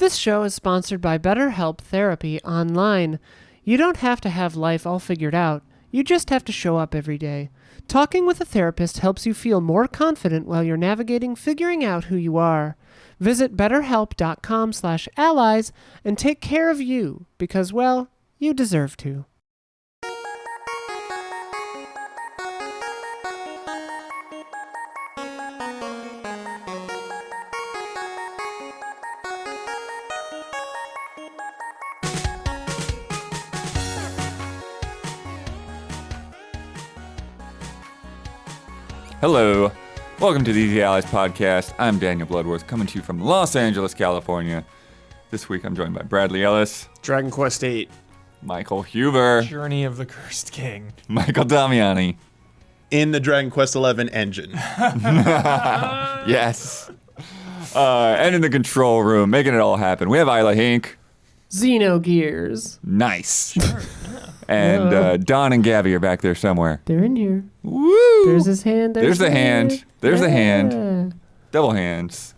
This show is sponsored by BetterHelp Therapy Online. You don't have to have life all figured out. You just have to show up every day. Talking with a therapist helps you feel more confident while you're navigating figuring out who you are. Visit betterhelp.com/allies and take care of you because, well, you deserve to. Hello. Welcome to the Easy Allies podcast. I'm Daniel Bloodworth, coming to you from Los Angeles, California. This week I'm joined by Bradley Ellis, Dragon Quest VIII, Michael Huber, Journey of the Cursed King, Michael Damiani. In the Dragon Quest XI engine. Yes. And in the control room, making it all happen, we have Isla Hink. Xenogears. Nice. Sure. And Don and Gabby are back there somewhere. They're in here. Woo! There's his hand. There's the hand. There's the hand. Double hands.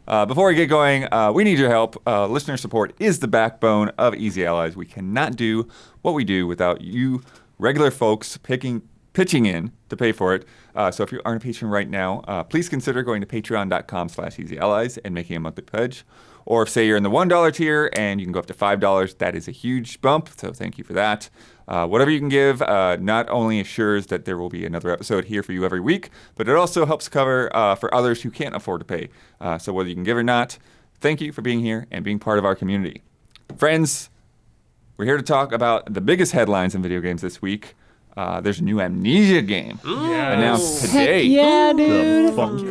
Before we get going, we need your help. Listener support is the backbone of Easy Allies. We cannot do what we do without you regular folks pitching in to pay for it. So if you aren't a patron right now, please consider going to patreon.com/easyallies and making a monthly pledge. Or if, say, you're in the $1 tier and you can go up to $5, that is a huge bump, so thank you for that. Whatever you can give not only assures that there will be another episode here for you every week, but it also helps cover for others who can't afford to pay. So whether you can give or not, thank you for being here and being part of our community. Friends, we're here to talk about the biggest headlines in video games this week. There's a new Amnesia game announced today. Heck yeah, dude. Fuck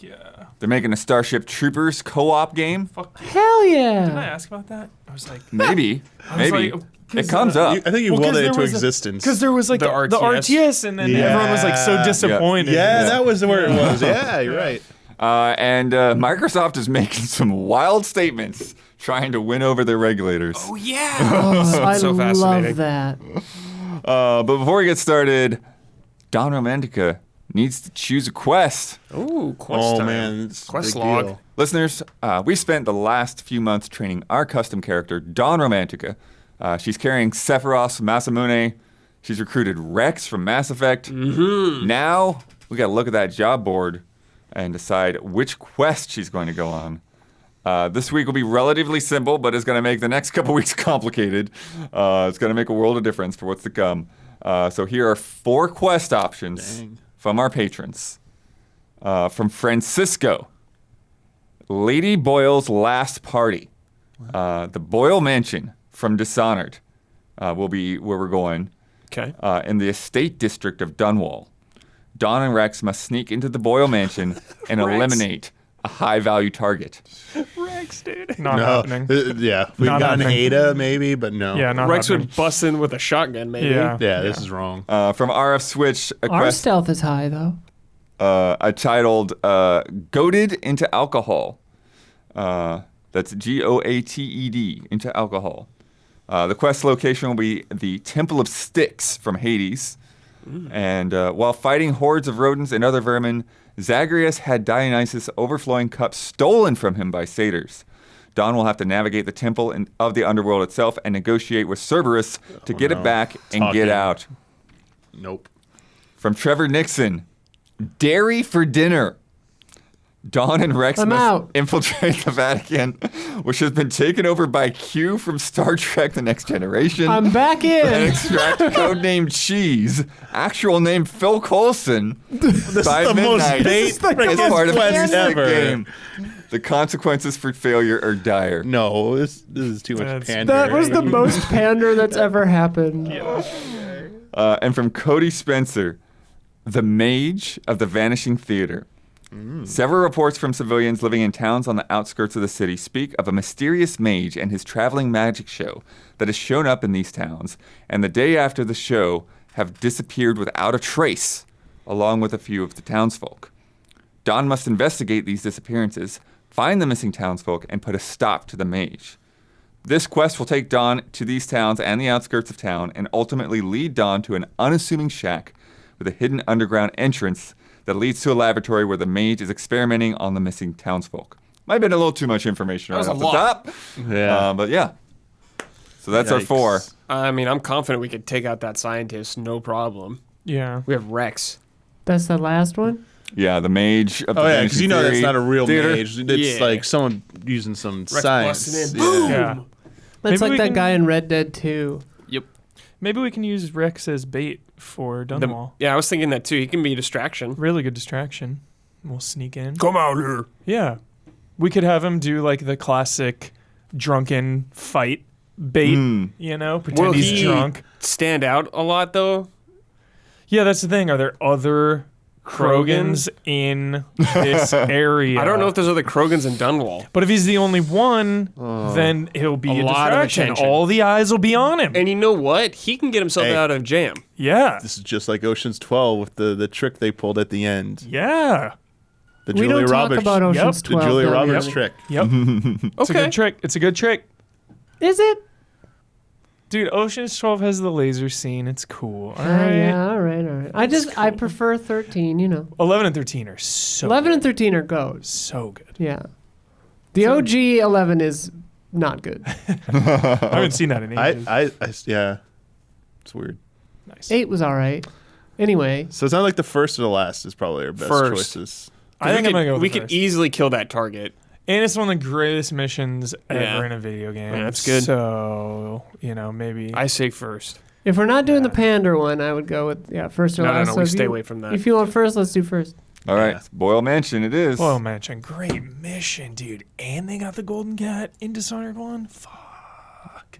yeah. They're making a Starship Troopers co-op game. Fuck yeah. Hell yeah. Did I ask about that? I was like, Maybe. Maybe. like, It comes up. I think you Well, willed 'cause it there into was existence. because there was like the RTS, and then everyone was like so disappointed. Yeah, that was where it was. Yeah, you're right. And Microsoft is making some wild statements trying to win over their regulators. Oh yeah. Oh, I so fascinating. love that. But before we get started, Don Romantica needs to choose a quest. Ooh, quest Oh, time. man. It's a Quest big log. deal. Listeners, we spent the last few months training our custom character, Don Romantica. She's carrying Sephiroth Masamune. She's recruited Rex from Mass Effect. Mm-hmm. Now, we got to look at that job board and decide which quest she's going to go on. This week will be relatively simple, but it's going to make the next couple weeks complicated. It's going to make a world of difference for what's to come. So here are 4 quest options from our patrons. From Francisco, Lady Boyle's Last Party. The Boyle Mansion from Dishonored will be where we're going. Okay. In the estate district of Dunwall. Dawn and Rex must sneak into the Boyle Mansion and eliminate a high-value target. Rex, dude. Not No, happening. yeah. We've Not gotten happening. Ada, maybe, but no. Yeah, not Rex happening. would bust in with a shotgun, maybe. Yeah. Yeah, this is wrong. From RF Switch, a Our quest stealth is high, though. titled Goated into Alcohol. That's Goated, into alcohol. The quest location will be the Temple of Styx from Hades. And while fighting hordes of rodents and other vermin, Zagreus had Dionysus' overflowing cup stolen from him by satyrs. Dawn will have to navigate the temple of the underworld itself and negotiate with Cerberus to get it back and get out. Nope. From Trevor Nixon, Dairy for Dinner. Dawn and Rex I'm must out. infiltrate the Vatican, which has been taken over by Q from Star Trek The Next Generation. I'm back and in. extract codename Cheese, actual name Phil Coulson, by the most midnight bait as part of quest the ever. game. The consequences for failure are dire. No, this is too much That's- pandering. That was the most pander that's ever happened. And from Cody Spencer, The Mage of the Vanishing Theater. Several reports from civilians living in towns on the outskirts of the city speak of a mysterious mage and his traveling magic show that has shown up in these towns, and the day after the show have disappeared without a trace, along with a few of the townsfolk. Dawn must investigate these disappearances, find the missing townsfolk, and put a stop to the mage. This quest will take Dawn to these towns and the outskirts of town, and ultimately lead Dawn to an unassuming shack with a hidden underground entrance that leads to a laboratory where the mage is experimenting on the missing townsfolk. Might have been a little too much information right was off a the lot. top. Yeah. But yeah. So that's our Yikes. 4. I mean, I'm confident we could take out that scientist, no problem. Yeah. We have Rex. That's the last one? Yeah, the mage of the Oh yeah, because Fantasy you know that's Theory not a real Theater. mage. It's Yeah. like someone using some Rex science. busting in. Boom! Yeah. That's Maybe we like that can- guy in Red Dead 2. Yep. Maybe we can use Rex as bait for Dunwall. Yeah, I was thinking that too. He can be a distraction. Really good distraction. We'll sneak in. Come out here. Yeah. We could have him do like the classic drunken fight bait, you know, pretend Will he's he drunk. stand out a lot though? Yeah, that's the thing. Are there other Krogans in this area? I don't know if there's other Krogans in Dunwall. But if he's the only one, then he'll be A a, lot of distraction. attention. All the eyes will be on him. And you know what? He can get himself Hey. out of jam. Yeah. This is just like Ocean's 12 with the trick they pulled at the end. Yeah. The We Julia don't talk Roberts. about Ocean's Yep. The 12. Julia don't we? Roberts trick. Yep. It's a Okay. good trick. It's a good trick. Is it? Dude, Ocean's 12 has the laser scene. It's cool. All Oh, right. yeah, all right. I prefer 13, you know. 11 and 13 are so 11 good. and 13 are goes. So good. Yeah. The OG 11 is not good. I haven't seen that in ages. Yeah. It's weird. Nice. 8 was all right. Anyway, So it's not like the first or the last is probably our best First. choices. I think I'm going to go with we the could first. easily kill that target. And it's one of the greatest missions ever Yeah. in a video game. Yeah, that's good. So, you know, maybe. I say first. if we're not doing the pander one, I would go with, first or No, last. no, So we if stay you- away from that. If you want first, let's do first. All right. Yeah. Boyle Mansion it is. Oil Mansion. Great mission, dude. And they got the Golden Cat in Dishonored 1. Fuck.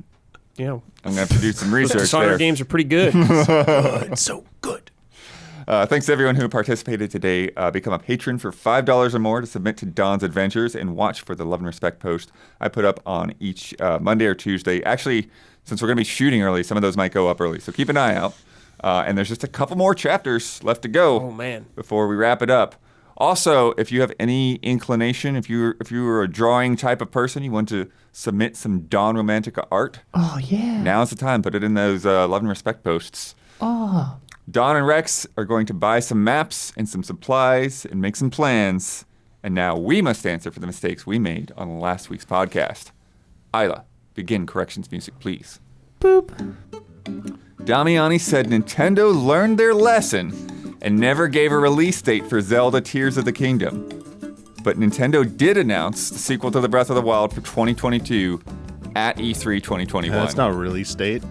Yeah. I'm going to have to do some research Dishonored there. games are pretty good. Good. So good. Thanks to everyone who participated today. Become a patron for $5 or more to submit to Don's Adventures and watch for the Love and Respect post I put up on each Monday or Tuesday. Actually, since we're going to be shooting early, some of those might go up early. So keep an eye out. And there's just a couple more chapters left to go Oh, man. before we wrap it up. Also, if you have any inclination, if you were a drawing type of person, you want to submit some Dawn Romantica art, Oh, yeah. now's the time. Put it in those Love and Respect posts. Oh. Don and Rex are going to buy some maps and some supplies and make some plans. And now we must answer for the mistakes we made on last week's podcast. Isla, begin corrections music, please. Boop. Damiani said Nintendo learned their lesson and never gave a release date for Zelda Tears of the Kingdom. But Nintendo did announce the sequel to the Breath of the Wild for 2022 at E3 2021. That's not a release date.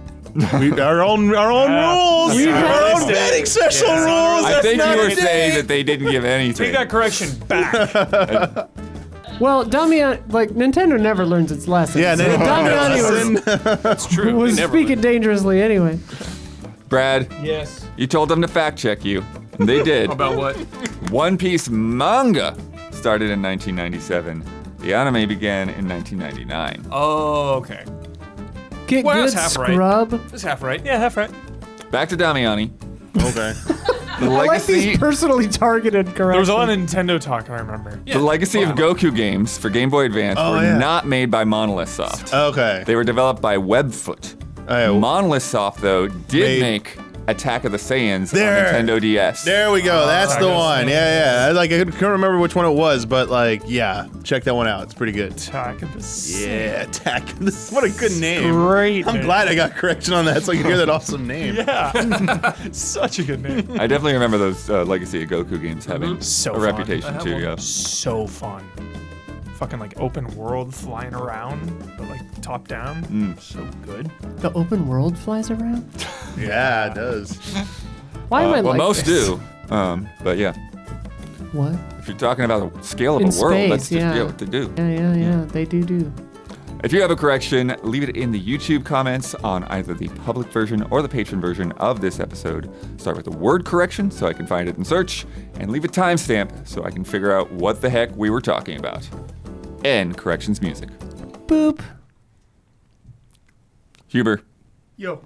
Our own rules. We Our own have- betting session rules. I That's think not you a were saying date. that they didn't give anything. Take that correction back. Well, Nintendo never learns its lessons. Yeah, so they didn't Damiani That's true. was They never speaking dangerously anyway. Brad, Yes. you told them to fact check you, and they did. About what? One Piece manga started in 1997. The anime began in 1999. Oh, okay. Get Well, good, that's half right. scrub. That's half right. Yeah, half right. Back to Damiani. Okay. The I like legacy, these personally targeted corrections. There was a lot of Nintendo talk, I remember. the legacy of Goku games for Game Boy Advance Oh, were yeah. not made by Monolith Soft. Okay. They were developed by Webfoot. Oh, Monolith Soft, though, did Made- make Attack of the Saiyans There. on Nintendo DS. there we go. That's I the gotta one. say Yeah. I couldn't remember which one it was, but yeah, check that one out. It's pretty good. Attack of the Yeah, Attack. What a good name. Great. I'm name. glad I got correction on that so I can hear that awesome name. Yeah. Such a good name. I definitely remember those Legacy of Goku games having So a fun. reputation too. Yeah. So fun. Fucking like open world flying around, but like top down. So good. The open world flies around? Yeah, it does. Why am I Well, like most this? do. But yeah, What? if you're talking about the scale of In a world, space, that's just yeah. what to do. Yeah. They do. If you have a correction, leave it in the YouTube comments on either the public version or the patron version of this episode. Start with the word correction so I can find it in search, and leave a timestamp so I can figure out what the heck we were talking about. End corrections music. Boop. Huber, Yo.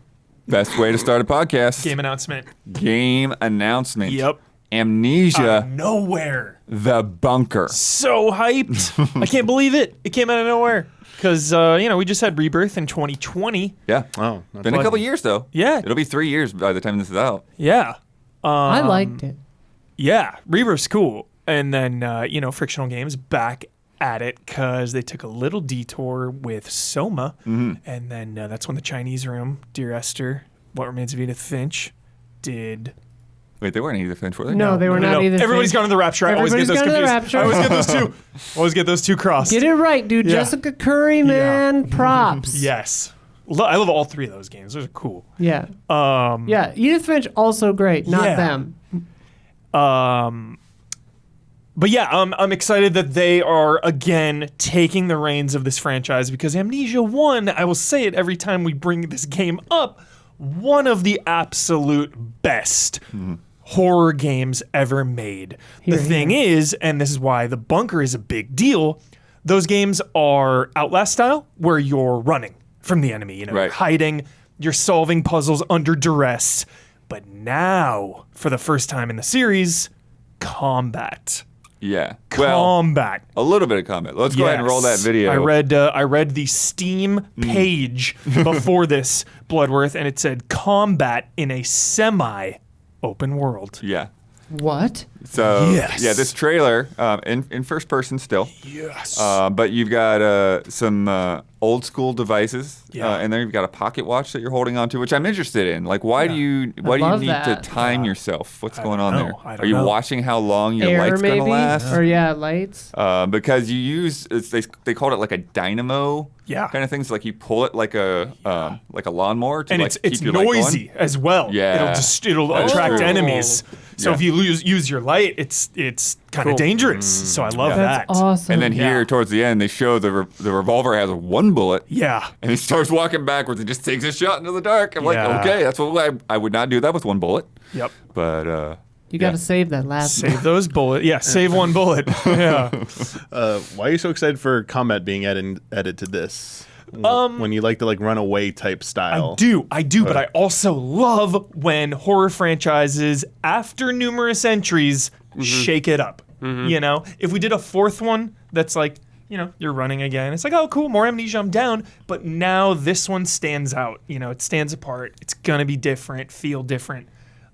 best way to start a podcast. Game announcement. Game announcement. Yep. Amnesia, Nowhere. the bunker. So hyped. I can't believe it. It came out of nowhere. Because, we just had Rebirth in 2020. Yeah. Oh, not Been a bad. couple years though. Yeah. It'll be 3 years by the time this is out. Yeah. I liked it. Yeah. Rebirth's cool. And then, frictional games back at it because they took a little detour with Soma, and then that's when the Chinese Room, Dear Esther, What Remains of Edith Finch, did. Wait, they weren't Edith Finch, were they? No, they were not either. Everybody's gone to the Rapture. I always get those confused. I always get those two. Always get those two crossed. Get it right, dude. Yeah. Jessica Curry, man. Props. Yes. I love all three of those games. Those are cool. Yeah. Yeah. Edith Finch, also great. Not Yeah. them. But yeah, I'm excited that they are again taking the reins of this franchise because Amnesia 1, I will say it every time we bring this game up, one of the absolute best horror games ever made. The thing is, and this is why the bunker is a big deal, those games are Outlast style where you're running from the enemy, Right. you're hiding, you're solving puzzles under duress. But now, for the first time in the series, combat. Yeah. Well, Combat. a little bit of combat. Let's go ahead and roll that Yes. video. I read the Steam page before this, Bloodworth, and it said combat in a semi-open world. Yeah. What? So Yes. yeah, this trailer in first person still. Yes. But you've got some old school devices, Yeah. and then you've got a pocket watch that you're holding on to, which I'm interested in. Like, why do you love need that. to time yourself? What's I going don't on know. there? I don't Are you know. watching how long your Air, light's maybe? gonna last? Or, yeah, lights. Because you use they called it like a dynamo. Yeah. Kind of things, like you pull it like a lawnmower to and like it's keep your light going. noisy as well. Yeah. It'll That's attract true. enemies. So Yeah. if you use your light, it's kind of dangerous. So I love That's that. awesome. And then here Yeah. towards the end, they show the revolver has one bullet. Yeah. And he starts walking backwards and just takes a shot into the dark. I'm like, Yeah. okay, that's what I would not do that with one bullet. Yep. But you got to save that last Save those bullets. Yeah, save one bullet. Yeah. Why are you so excited for combat being added to this? When you like the like runaway type style. I do, but I also love when horror franchises, after numerous entries, shake it up. You know, if we did a fourth one that's like, you know, you're running again, it's like, oh, cool, more Amnesia, I'm down. But now this one stands out. You know, it stands apart. It's gonna be different, feel different.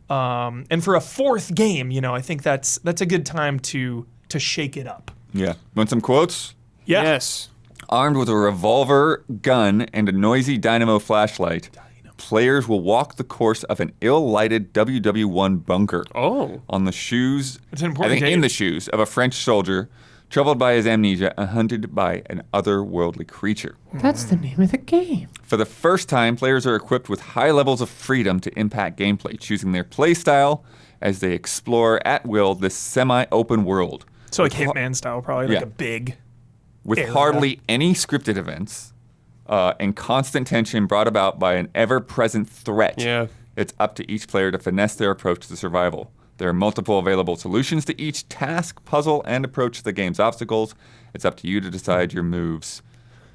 And for a fourth game, you know, I think that's a good time to shake it up. yeah. Want some quotes? Yeah. Yes. Armed with a revolver, gun, and a noisy dynamo flashlight, players will walk the course of an ill-lighted WW1 bunker. Oh. On the shoes, That's an important I think date. in the shoes of a French soldier, troubled by his amnesia and hunted by an otherworldly creature. That's the name of the game. For the first time, players are equipped with high levels of freedom to impact gameplay, choosing their playstyle as they explore at will this semi-open world. So like Hitman style, probably like Yeah. a big. With Area. hardly any scripted events and constant tension brought about by an ever-present threat. Yeah. It's up to each player to finesse their approach to survival. There are multiple available solutions to each task, puzzle, and approach to the game's obstacles. It's up to you to decide your moves.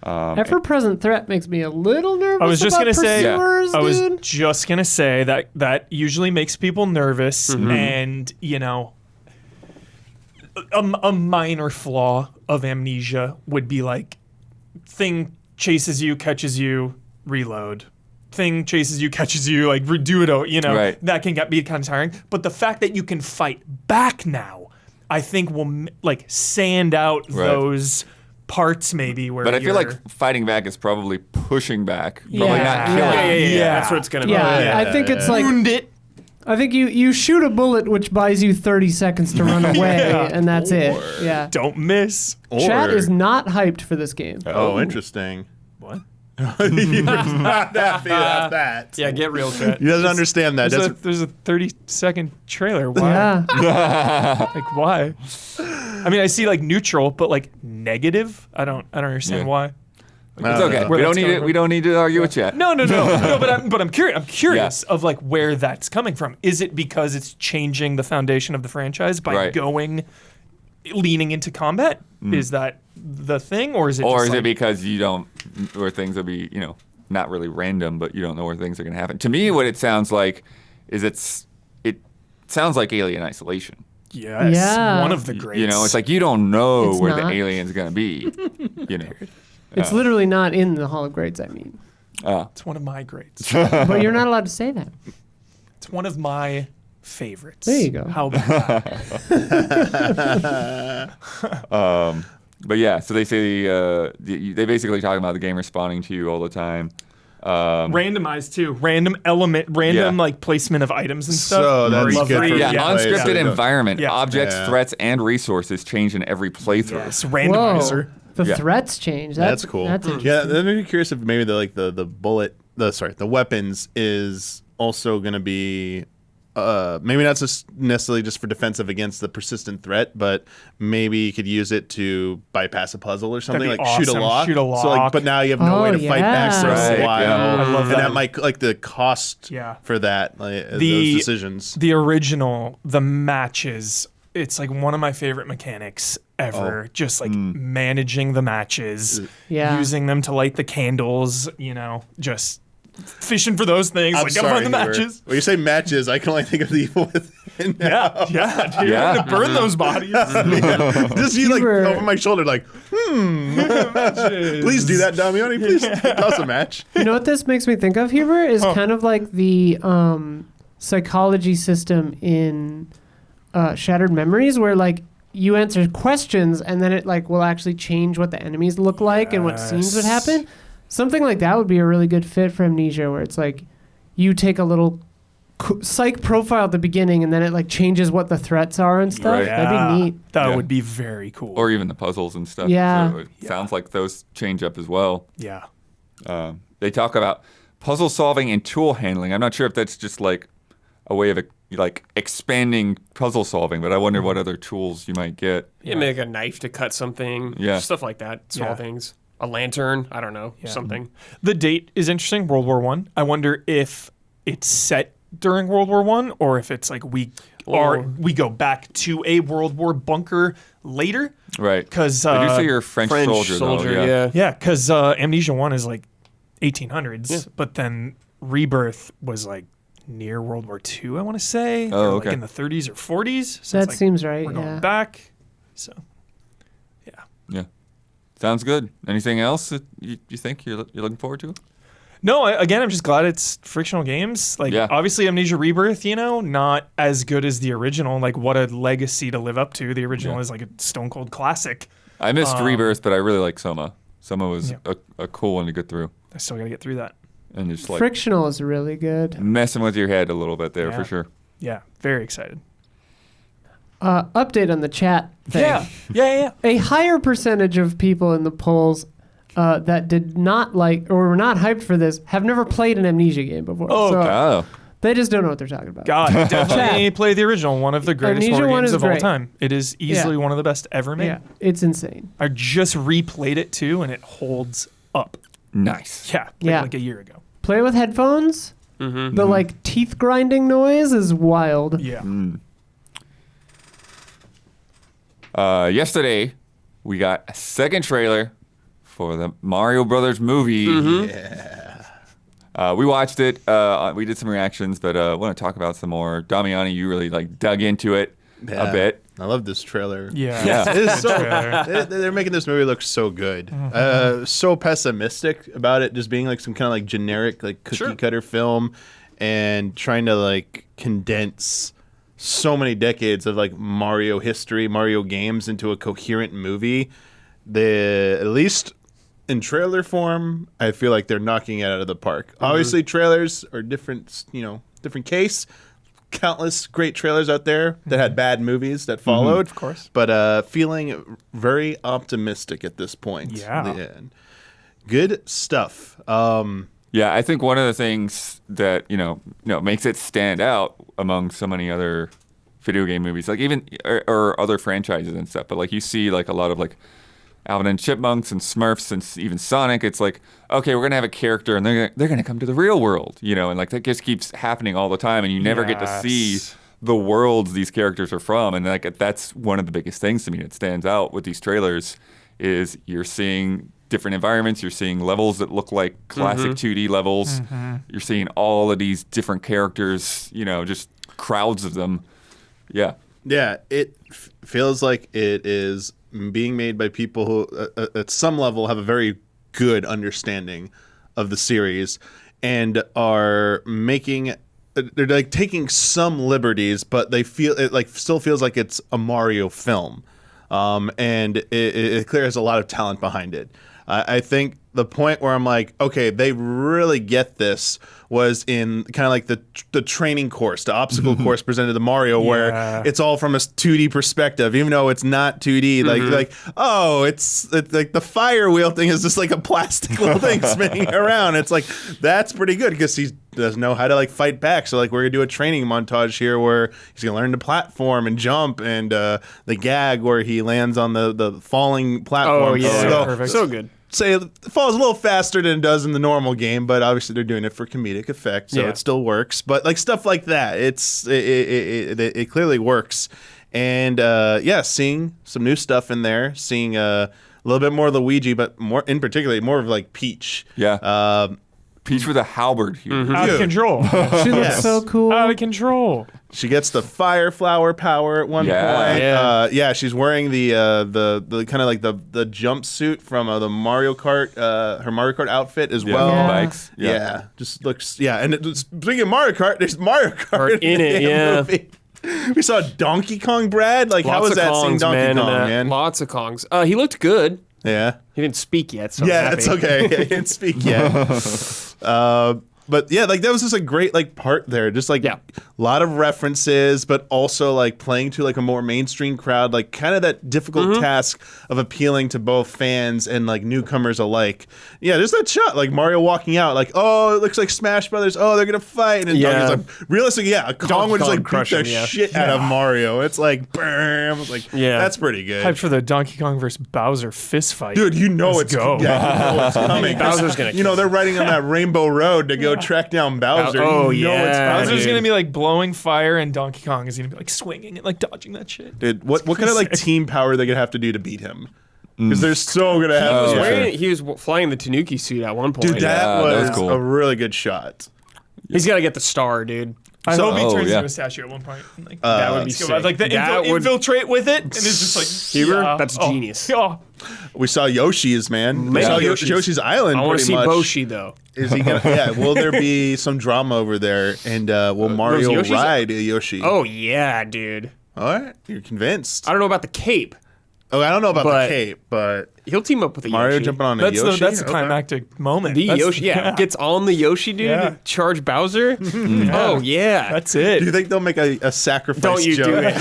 Ever-present threat makes me a little nervous. I was just about gonna say, pursuers, I was dude. just gonna say that usually makes people nervous, and you know, a minor flaw of Amnesia would be like, thing chases you, catches you, reload. Thing chases you, catches you, like redo it. You know, Right. that can be kind of tiring. But the fact that you can fight back now, I think will like sand out Right. those parts maybe where. But I feel you're- like fighting back is probably pushing back, probably Yeah. not killing. Yeah. That's what it's gonna be. Yeah, I think it's like wound it. I think you shoot a bullet which buys you 30 seconons to run away, Yeah. and that's it. Yeah. Don't miss. Chat Or- is not hyped for this game. Oh, interesting. What? You're not happy about that. Yeah, get real, chat. He doesn't understand that. There's a 30-second trailer. Why? Yeah. Like why? I mean, I see like neutral, but like negative. I don't understand Yeah. why. It's okay. Where We don't that's need coming it. from. We don't need to argue with chat. No. But I'm curious. I'm curious of like where that's coming from. Is it because it's changing the foundation of the franchise by Right. leaning into combat? Is that the thing, or is it? Or just is like, it because you don't, where things will be, not really random, but you don't know where things are going to happen? To me, what it sounds like is it sounds like Alien Isolation. Yes, Yeah. one of the greats. It's like you don't know It's where not. the alien's going to be. It's literally not in the Hall of Grades, I mean. It's one of my greats. But you're not allowed to say that. It's one of my favorites. There you go. How about that? But yeah, so they say they basically talk about the game responding to you all the time. Randomized too. Random like placement of items and stuff. So that's Love good that. for Yeah, replay, unscripted environment. Yeah. Objects, Yeah. threats, and resources change in every playthrough. Yes, randomizer. Whoa. The Yeah. threats change. That's cool. That's interesting. Yeah, that made me curious if maybe the weapons is also going to be maybe not just necessarily just for defensive against the persistent threat, but maybe you could use it to bypass a puzzle or something, That'd like be shoot a awesome. lock. Shoot a So like, lock. but now you have no Oh, way to fight back for yeah. a Right, while. yeah. I love and that. that might like the cost Yeah. for that those The- decisions. The original, the matches, it's like one of my favorite mechanics ever. Just like managing the matches, Yeah. using them to light the candles, just fishing for those things. I'm Like, gotta find the Hubert. matches. When you say matches, I can only think of the evil within. Yeah, dude. Yeah. To burn those bodies. Just you like Hubert. over my shoulder, like, please do that, Damiani. Please toss a match. You know what this makes me think of, Hubert? Is kind of like the psychology system in Shattered Memories, where like you answer questions and then it like will actually change what the enemies look like and what scenes would Yes. happen. Something like that would be a really good fit for Amnesia, where it's like you take a little psych profile at the beginning and then it like changes what the threats are and stuff. Right. That'd be neat. That Yeah. would be very cool. Or even the puzzles and stuff. Yeah. So it sounds like those change up as well. yeah. They talk about puzzle solving and tool handling. I'm not sure if that's just like a way of like expanding puzzle solving, but I wonder what other tools you might get. You make a knife to cut something. Yeah. Stuff like that. Small Yeah. things. A lantern. I don't know. Something. The date is interesting, World War One. I wonder if it's set during World War One or if it's like we go back to a World War bunker later. Right. Because They do say you're a French, soldier, though. Yeah. yeah, because Amnesia One is like 1800s, but then Rebirth was like near World War Two. I want to say, Oh, or okay. like in the 30s or 40s. So That it's like, seems right. we're going Yeah. back. So Yeah. Sounds good. Anything else that you think you're looking forward to? no, again, I'm just glad it's frictional games. Like Yeah. obviously Amnesia Rebirth, not as good as the original. Like what a legacy to live up to. The original Yeah. is like a stone cold classic. I missed Rebirth, but I really like Soma. Soma was Yeah. a cool one to get through. I still got to get through that. And just like Frictional is really good. messing with your head a little bit there Yeah. for sure. Yeah, very excited. Update on the chat thing. Yeah. A higher percentage of people in the polls that did not like or were not hyped for this have never played an Amnesia game before. Oh, so Oh. they just don't know what they're talking about. God, definitely play the original. One of the greatest Amnesia horror 1 games is of all great. time. It is easily Yeah. one of the best ever made. Yeah, it's insane. I just replayed it too, and it holds up. Nice. Yeah, Yeah. like a year ago. Play with headphones. Mm-hmm. The like teeth grinding noise is wild. Yeah. Yesterday, we got a second trailer for the Mario Brothers movie. We watched it. We did some reactions, but I want to talk about some more. Damiani, you really like dug into it a bit. I love this trailer. Yeah. Yeah. It is so, Trailer. they're making this movie look so good. So pessimistic about it just being like some kind of like generic like cookie cutter film and trying to like condense so many decades of like Mario history, Mario games into a coherent movie. At least in trailer form, I feel like they're knocking it out of the park. Obviously trailers are different, different case. Countless great trailers out there that had bad movies that followed. Of course. But feeling very optimistic at this point. Yeah. Good stuff. Yeah, I think one of the things that makes it stand out among so many other video game movies, like even or other franchises and stuff. But like you see like a lot of like Alvin and Chipmunks and Smurfs and even Sonic. It's like, okay, we're gonna have a character and they're gonna come to the real world, and like that just keeps happening all the time, and you never get to see the worlds these characters are from. And like that's one of the biggest things to me that stands out with these trailers is you're seeing different environments, you're seeing levels that look like classic 2D levels, you're seeing all of these different characters, just crowds of them. Yeah. Yeah, it feels like it is being made by people who at some level have a very good understanding of the series and are making they're like taking some liberties, but they feel it like still feels like it's a Mario film. and it clearly has a lot of talent behind it. I think the point where I'm like, okay, they really get this was in kind of like the training course, the obstacle course presented to Mario, where it's all from a 2D perspective, even though it's not 2D. Like it's like the fire wheel thing is just like a plastic little thing spinning around. It's like that's pretty good because he doesn't know how to like fight back. So like we're gonna do a training montage here where he's gonna learn to platform and jump, and the gag where he lands on the falling platform. Oh yeah, So, perfect. So good. say it falls a little faster than it does in the normal game, but obviously they're doing it for comedic effect, so it still works. But like stuff like that, it clearly works. And seeing some new stuff in there, seeing a little bit more Luigi, but more in particular, more of like Peach. Yeah. Peach with a halberd here. Out of control. She looks so cool. Out of control. She gets the fire flower power at one point. She's wearing the kind of like the jumpsuit from the Mario Kart, her Mario Kart outfit as well. Bikes. Yeah, just looks. Yeah, and speaking of Mario Kart, there's Mario Kart in it. Yeah. movie. We saw Donkey Kong, Brad. Like, how was that seeing Donkey Kong, man? Lots of Kongs. He looked good. Yeah. He didn't speak yet, so I'm Yeah, happy. it's okay. He didn't speak yet. But yeah, like that was just a great like part there. Just like a lot of references, but also like playing to like a more mainstream crowd, like kind of that difficult task of appealing to both fans and like newcomers alike. Yeah, there's that shot like Mario walking out, like, oh, it looks like Smash Brothers. Oh, they're gonna fight, and Donkey's like, realistically, a Kong would just like beat the shit out of Mario. It's like, bam. It's like, that's pretty good. Hyped for the Donkey Kong versus Bowser fist fight. Dude, you know Let's go. you know it's coming. Bowser's gonna they're riding on that Rainbow Road to go track down Bowser. Oh, you know it's coming. Bowser's gonna be like blowing fire, and Donkey Kong is gonna be like swinging and like dodging that shit. Dude, what kind of like team power they gonna have to do to beat him? Because they're so gonna have. He was flying the Tanuki suit at one point. Dude, that was cool. a really good shot. He's got to get the star, dude. I hope he turns into a statue at one point. Like, that would be sick. Like the infiltrate with it, and it's just like Huber, that's genius. We saw Yoshi's, man. We saw Yoshi's Island. I want to see much. Boshi though. Is he gonna? Yeah. Will there be some drama over there? And will Mario ride a Yoshi? Oh yeah, dude. All right, you're convinced. I don't know about the cape. Oh, I don't know about the cape, but he'll team up with a Mario Yoshi. jumping on a Yoshi. That's the climactic moment. The Yoshi, gets on the Yoshi, dude. Yeah. Charge Bowser. Oh yeah, That's it. Do you think they'll make a sacrifice Don't you joke? do it.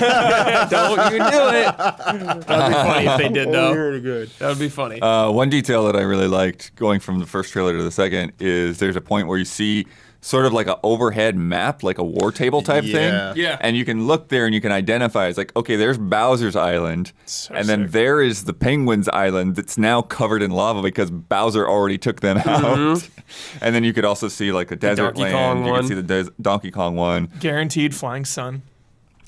Don't you do it. That'd be funny if they did, though. Really good. That would be funny. One detail that I really liked going from the first trailer to the second is there's a point where you see sort of like an overhead map, like a war table type thing. Yeah. And you can look there and you can identify. It's like, okay, there's Bowser's Island. And then there is the Penguin's Island that's now covered in lava because Bowser already took them out. And then you could also see like a desert Donkey land. Kong You one. can see the Donkey Kong one. Guaranteed flying sun.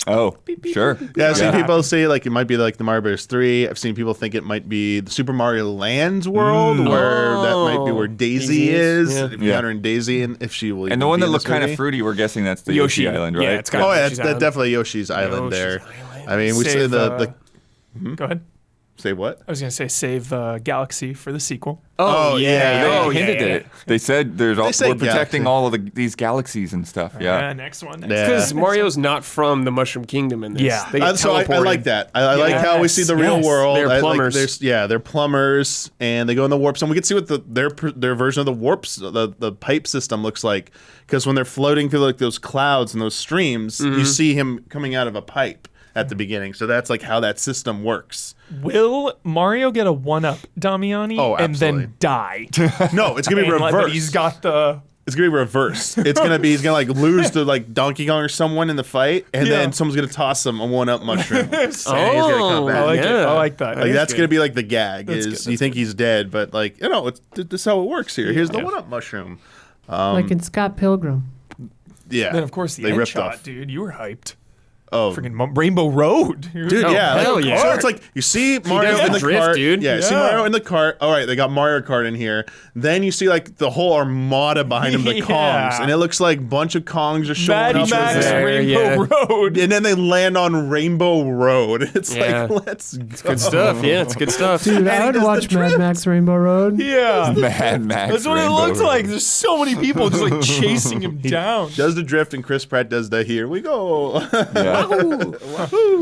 Oh, sure. Yeah, I've seen people say like it might be like the Mario Bros. 3. I've seen people think it might be the Super Mario Land's world, where that might be where Daisy is. Yeah. If you're encountering Daisy, and if she will. And the one that looked kind of fruity, we're guessing that's the Yoshi Island, right? Yeah, it's got Oh yeah, Yoshi's that's Island. definitely Yoshi's Island there. Island. I mean, we say the Go ahead. say what? I was gonna say save Galaxy for the sequel. Oh yeah. They hinted it. They said we're say protecting galaxy. all of these galaxies and stuff. Yeah. Next one. Yeah. Because Mario's not from the Mushroom Kingdom in this. Yeah. They get So I teleported. like that. I like how we see the real world. They're I like plumbers. they're plumbers, and they go in the warp zone. We can see what their version of the warps, the pipe system looks like, because when they're floating through like those clouds and those streams, you see him coming out of a pipe at the beginning. So that's like how that system works. Will Mario get a 1-up Damiani Oh, and absolutely. then die? No, it's gonna be And, like, reversed. but he's got the. It's gonna be reversed. It's gonna be he's gonna like lose to like Donkey Kong or someone in the fight, and then someone's gonna toss him a 1-up mushroom. And he's gonna come back. I like it. yeah. I like that. Like that's gonna be like the gag That's is good, you think he's dead, but like this is how it works here. Here's the 1-up mushroom. Like in Scott Pilgrim. Yeah. Then of course the they end ripped shot, off. dude. You were hyped. Oh, Freaking Rainbow Road, dude, Oh, yeah. hell like, yeah. So it's like you see Mario does in the the drift, cart, dude. Yeah, you see Yeah. Mario in the cart. All right, they got Mario Kart in here. Then you see like the whole armada behind him, the Yeah. Kongs, and it looks like a bunch of Kongs are showing Maddie up. Max there. Rainbow Road. And then they land on Rainbow Road. It's Yeah. like, let's go. Good stuff. Yeah, it's good stuff. Dude, And I he would does the watch Mad drift. Max Rainbow Road. Yeah. Mad Max. That's what it Rainbow looks Road. like. There's so many people just like chasing him down. Does the drift, and Chris Pratt does the here we go. Yeah.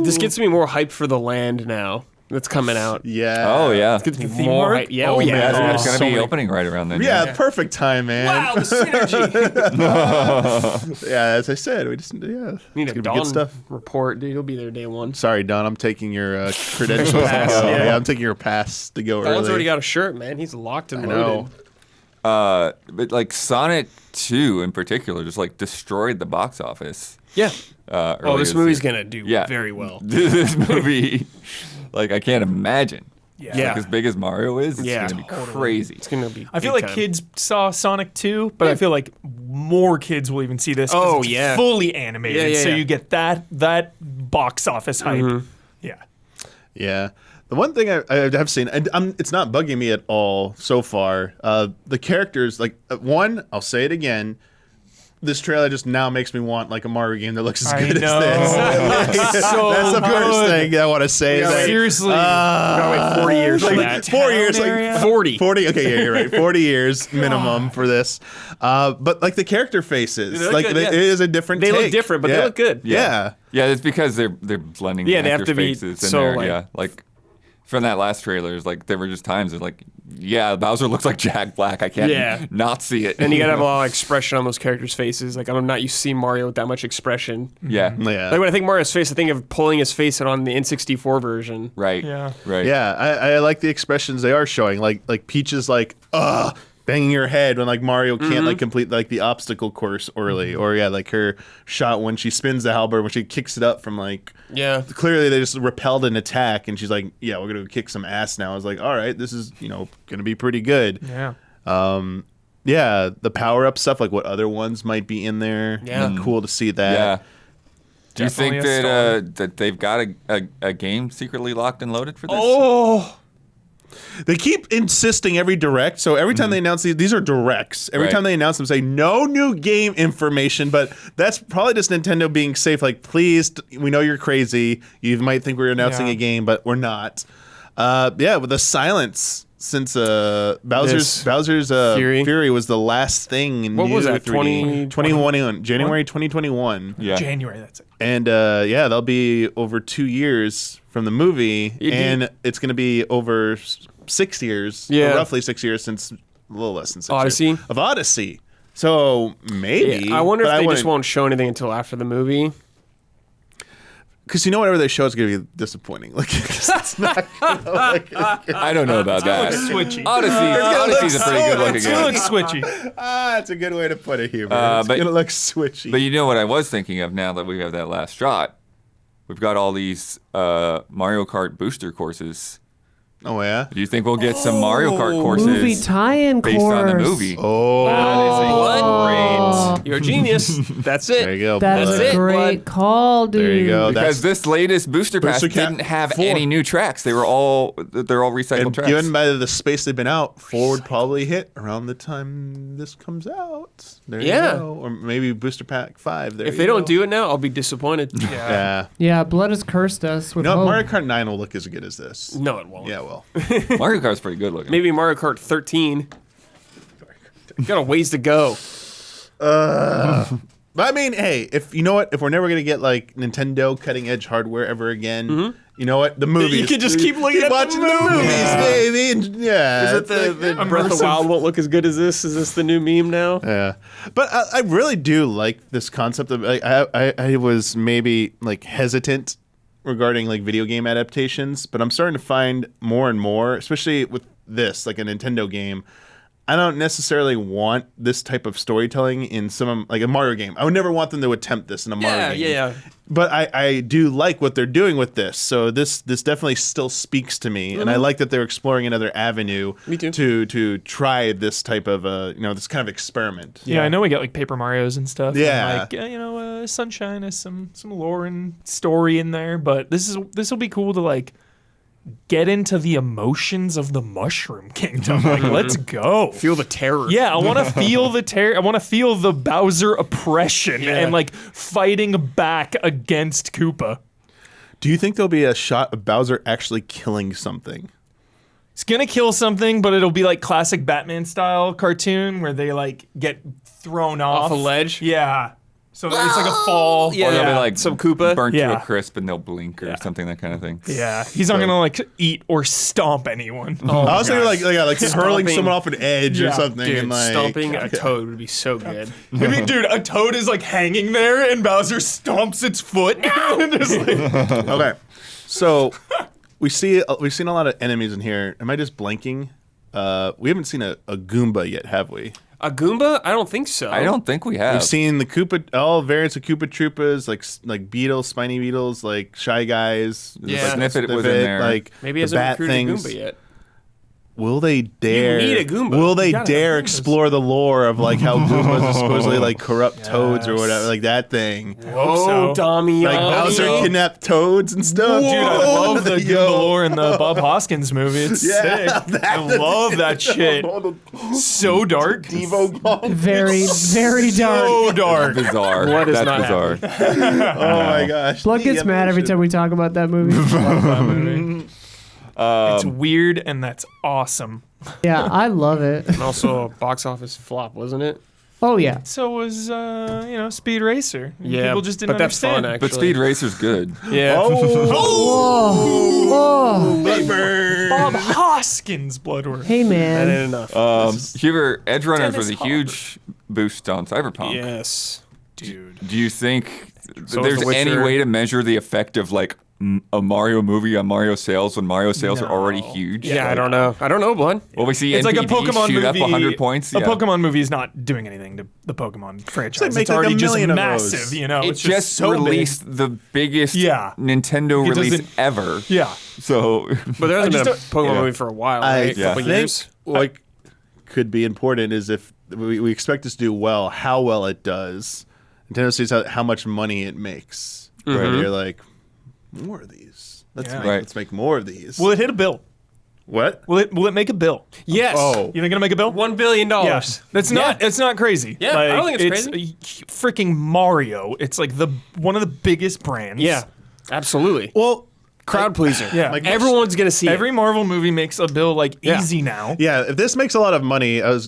This gets me more hyped for the land now. that's coming out. Yeah. Oh yeah. It's gonna be theme more. park? Yeah, Oh, yeah. man. Yeah, it's so going to be many- opening right around then. Yeah, perfect time, man. Wow, the synergy. Yeah, as I said, we just yeah. Need it's a gonna be good Dawn stuff. report, dude. You'll be there day one. Sorry, Don. I'm taking your credentials. Pass, to go. yeah. Yeah, I'm taking your pass to go Dawn's early. already got a shirt, man. He's locked and I know. loaded. But like Sonic 2 in particular just like destroyed the box office. Yeah. Oh, Oh, this movie's gonna do Yeah. very well. This movie, like I can't imagine. Yeah. Yeah. Like, as big as Mario is, it's Yeah. gonna be crazy. It's gonna be. I feel big like time. kids saw Sonic 2, but I feel like more kids will even see this. 'cause Oh, it's yeah. fully animated, Yeah, yeah, so yeah. you get that box office hype. Yeah. Yeah. The one thing I have seen, and it's not bugging me at all so far. The characters, like one, I'll say it again. This trailer just now makes me want like a Mario game that looks as I good know. as this. So That's the first good. thing I want to say. Yeah, that, Seriously. Gotta wait 40 years for like, that. 4 years, like area? 40. 40. Okay, yeah, you're right. 40 years minimum for this. But like the character faces, They look like good, it yeah. is a different. They look take. different, but they Yeah. look good. Yeah. Yeah, it's because they're blending Yeah, the they have actors' to be faces so, there. like- Yeah, like from that last trailer, it's like there were just times that like, yeah, Bowser looks like Jack Black. I can't Yeah. not see it. And you gotta have a lot of expression on those characters' faces. Like I'm not used to seeing Mario with that much expression. yeah, Yeah. Like when I think Mario's face, I think of pulling his face out on the N64 version. right, Yeah. right, Yeah, I like the expressions they are showing. Like Peach is like, banging her head when like Mario can't like complete like the obstacle course early, or yeah, like her shot when she spins the halberd when she kicks it up from like Yeah. clearly they just repelled an attack and she's like, yeah, we're gonna kick some ass now. I was like, all right, this is gonna be pretty good. Yeah. Yeah, the power up stuff, like what other ones might be in there. Yeah. Like, cool to see that. yeah. Do you Definitely think a that that they've got a game secretly locked and loaded for this? Oh. They keep insisting every direct. So every time they announce these are directs. Every Right. time they announce them, say no new game information. But that's probably just Nintendo being safe. Like, please, we know you're crazy. You might think we're announcing Yeah. a game, but we're not. Yeah, with the silence since Bowser's Fury was the last thing. What was that, 2021, January 2021. Yeah. January, that's it. And yeah, that'll be over 2 years from the movie, and it's going to be over 6 years, or Yeah. roughly 6 years since a little less than 6 Odyssey? years of Odyssey. So maybe Yeah, I wonder but if they just wouldn't- won't show anything until after the movie. because whatever they show is going to be disappointing. Like it's not gonna look I don't know about that. Switchy. Odyssey's a pretty good looking It game. looks switchy. that's a good way to put it, Hubert. It's but- going to look switchy. But you know what I was thinking of now that we have that last shot? We've got all these Mario Kart booster courses. oh yeah. Do you think we'll get some Mario Kart courses Movie tie-in based course. on the movie? What? You're a genius. That's it. There you go. That That's is bud. a it, great bud. call, dude. There you go. Because this latest booster pass Booster Cap didn't have 4. any new tracks. They're all recycled And tracks. given by the space they've been out, 4 would probably hit around the time this comes out. There Yeah. you go. Or maybe Booster Pack 5. There If you they go. don't do it now, I'll be disappointed. Yeah. Yeah, Blood has cursed us with No, hope. Mario Kart 9 will look as good as this. No, it won't. Yeah, well. Mario Kart's pretty good looking. Maybe Mario Kart 13. Got a ways to go. But I mean, hey, if you know what, if we're never gonna get like Nintendo cutting edge hardware ever again, you know what, the movies. You can just keep looking at the watching movies. baby. And, yeah, Is it it's the like- Breath of the Wild won't look as good as this? Is this the new meme now? Yeah, but I really do like this concept of. Like, I was maybe like hesitant regarding like video game adaptations, but I'm starting to find more and more, especially with this, like a Nintendo game. I don't necessarily want this type of storytelling in some like a Mario game. I would never want them to attempt this in a Mario game. Yeah. But I do like what they're doing with this. So this definitely still speaks to me, and I like that they're exploring another avenue. Me too. To try this type of this kind of experiment. Yeah, I know we got like Paper Marios and stuff. Yeah. And, like Sunshine has some lore and story in there, but this will be cool to like get into the emotions of the Mushroom Kingdom. Like, let's go. Feel the terror. Yeah, I want to feel the terror. I want to feel the Bowser oppression and like fighting back against Koopa. Do you think there'll be a shot of Bowser actually killing something? It's gonna kill something, but it'll be like classic Batman style cartoon where they like get thrown off Off a ledge? Yeah. So it's like a fall. Yeah, Or they'll be yeah. like Some Koopa. burnt to Yeah. a crisp and they'll blink or something, that kind of thing. Yeah, he's not gonna like eat or stomp anyone. I was thinking like hurling Stomping. someone off an edge or Yeah. something. Dude, and like, stomping a toad would be so good. I mean, dude, a toad is like hanging there, and Bowser stomps its foot. And just, like, Okay, so we've seen a lot of enemies in here. Am I just blanking? We haven't seen a Goomba yet, have we? A Goomba? I don't think so. I don't think we have. We've seen the Koopa, all variants of Koopa Troopas, like beetles, spiny beetles, like Shy Guys. Yeah. Sniffet was in there. Like Maybe the hasn't bat recruited things. Goomba yet. Will they dare? need a Goomba. Will they You gotta dare have Goombas. explore the lore of like how Goombas are supposedly like corrupt toads or whatever, like that thing? Oh, so. Damiani. Like Bowser kidnapped toads and stuff. Dude, I love the Yo. Goomba lore in the Bob Hoskins movie. It's Yeah, sick. I love that shit. So dark. Devo gone. Very, very dark. So dark. Bizarre. What is That's not bizarre. Oh my gosh. Blood gets mad every time we talk about that movie. It's weird and that's awesome. Yeah, I love it. And also a box office flop, wasn't it? Oh yeah. So was Speed Racer. Yeah, People just didn't but that's fun, understand. actually. But Speed Racer's good. Yeah. Oh, Bob Hoskins blood work. hey That man. ain't enough. Huber, Edge Runners Dennis was a huge boost on Cyberpunk. Yes. Dude. Do you think So there's is The any Witcher. way to measure the effect of like a Mario movie on Mario sales when Mario sales are already No. huge? Yeah, I Like, don't know. I don't know, Blood. Well, we see It's like a NPD Pokemon shoot movie. up 100 points. A Yeah. Pokemon movie is not doing anything to the Pokemon franchise. make It's like a already just million of those. massive, you know. It It's just so big. released the biggest Yeah. Nintendo It release doesn't- ever. Yeah. So But there hasn't I been a just Pokemon yeah. movie for a while, I right? Yeah. Couple think years. what could be important is if we expect this to do well, how well it does. Nintendo sees how much money it makes. Right? They're like, more of these. Yeah. Let's make more of these. Will it hit a bill? What? Will it make a bill? Yes. Oh. You think it'll make a bill? $1 billion. Yes. That's not. It's not crazy. Yeah, I don't think it's Freaking Mario. It's like one of the biggest brands. Yeah. Absolutely. Well, Crowd pleaser. Yeah. Like, Everyone's gonna see Every it. Marvel movie makes a bill like Yeah. easy now. yeah. If this makes a lot of money, I'm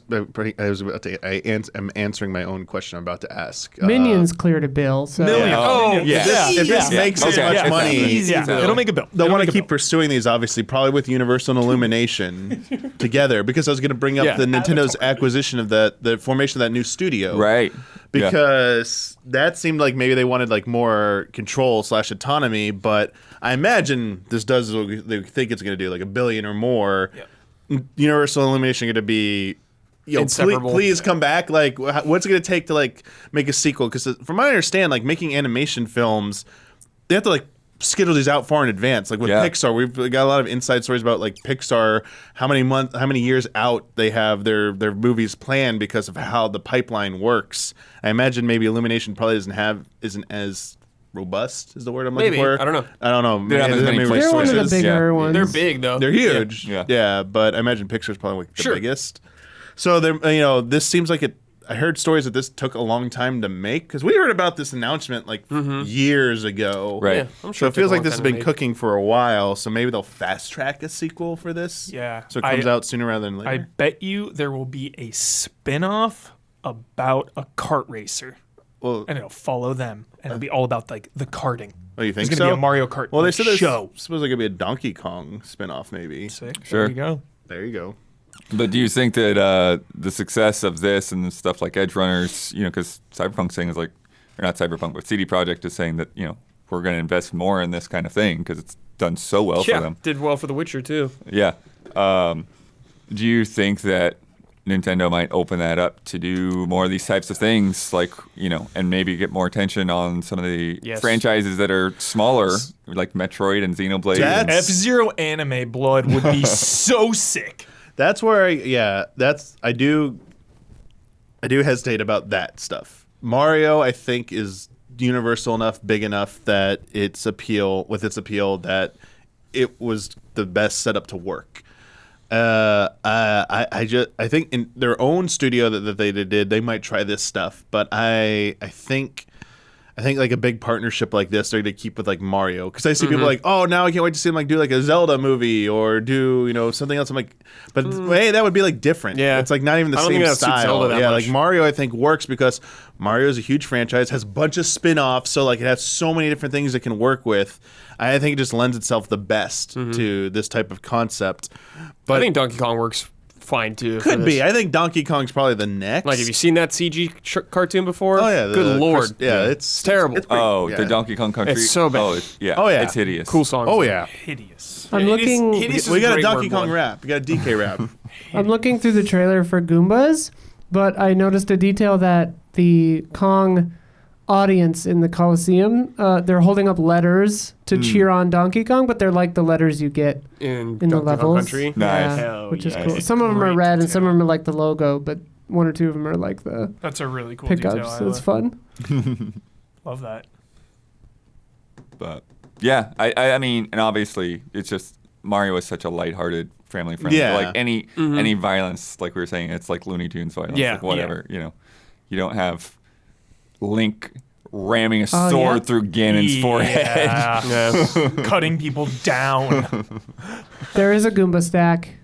answering my own question I'm about to ask. Minions cleared a bill, so Million. Oh, Yeah. yeah. If this makes as Okay. much Yeah. money, Easy. Yeah, So- it'll make a bill. they'll It'll want make to a keep bill. pursuing these, obviously, probably with Universal and Illumination together. Because I was going to bring up Yeah. the Nintendo's acquisition of the formation of that new studio, right. Yeah. Because that seemed like maybe they wanted like more control / autonomy, but I imagine this does what they think it's going to do, like $1 billion or more. Universal Illumination going to be, Inseparable. please come back. Like, what's it going to take to like make a sequel? Because from what I understand, like making animation films, they have to like schedule these out far in advance. Like with Yeah. Pixar, we've got a lot of inside stories about like Pixar, how many years out they have their movies planned because of how the pipeline works. I imagine maybe Illumination probably isn't as robust is the word I'm looking Maybe. for. I don't know. I don't know. They don't have as many Maybe places. they're one of the resources. bigger Yeah. ones. They're big though. They're huge. Yeah. Yeah, but I imagine Pixar's probably like the Sure. biggest. So they're this seems like it. I heard stories that this took a long time to make because we heard about this announcement like years ago. Right. Yeah, I'm So sure it feels took a like long this has time to been make. cooking for a while. So maybe they'll fast track a sequel for this. Yeah. So it comes out sooner rather than later. I bet you there will be a spin-off about a kart racer. well, And it'll follow them. And it'll be all about like the karting. oh, you think There's so? gonna be a Mario Kart Well, they said there's show. supposedly gonna be a Donkey Kong spinoff. Maybe. Sick. Sure. There you go. There you go. But do you think that the success of this and stuff like Edge Runners, because Cyberpunk's saying is like, or not Cyberpunk, but CD Projekt is saying that, we're going to invest more in this kind of thing because it's done so well Yeah, for them. did well for The Witcher too. Yeah. Do you think that Nintendo might open that up to do more of these types of things, like, and maybe get more attention on some of the Yes. franchises that are smaller, like Metroid and Xenoblade? That's- F-Zero anime blood would be so sick. That's where I do hesitate about that stuff. Mario, I think, is universal enough, big enough that its appeal that it was the best setup to work. I think in their own studio that they did, they might try this stuff, but I think I think like a big partnership like this, they're going to keep with like Mario. Because I see people like, oh, now I can't wait to see them like do like a Zelda movie or do, you know, something else. I'm like, but hey, that would be like different. Yeah. It's like not even the I don't same think that suits style. Zelda that Yeah, much. like Mario I think works because Mario is a huge franchise, has a bunch of spin-offs, so like it has so many different things it can work with. I think it just lends itself the best to this type of concept. But I think Donkey Kong works fine too. for could this. be. I think Donkey Kong's probably the next. Like, have you seen that CG cartoon before? Oh yeah, Good lord. it's terrible. It's pretty- Oh, yeah. the Donkey Kong Country. It's so bad. Oh, Oh, yeah. It's hideous. Cool songs. Oh though. yeah, Hideous. I'm looking- Hideous we is got a great Donkey word Kong one. rap. We got a DK rap. I'm looking through the trailer for Goombas, but I noticed a detail that the Kong audience in the Coliseum, they're holding up letters to cheer on Donkey Kong, but they're like the letters you get In in Donkey the Kong levels. Country. Nice. Hell which is yes. cool. Some of them are Great red and some detail. of them are like the logo, but one or two of them are like the That's a really cool detail. pickups. So it's fun. Love that. But yeah, I mean, and obviously it's just Mario is such a lighthearted, family friendly. Yeah. Like any violence, like we were saying, it's like Looney Tunes violence. Yeah, Like whatever. You know, you don't have Link ramming a Oh, sword yeah? through Ganon's forehead. Yeah. Yeah. Cutting people down. There is a Goomba stack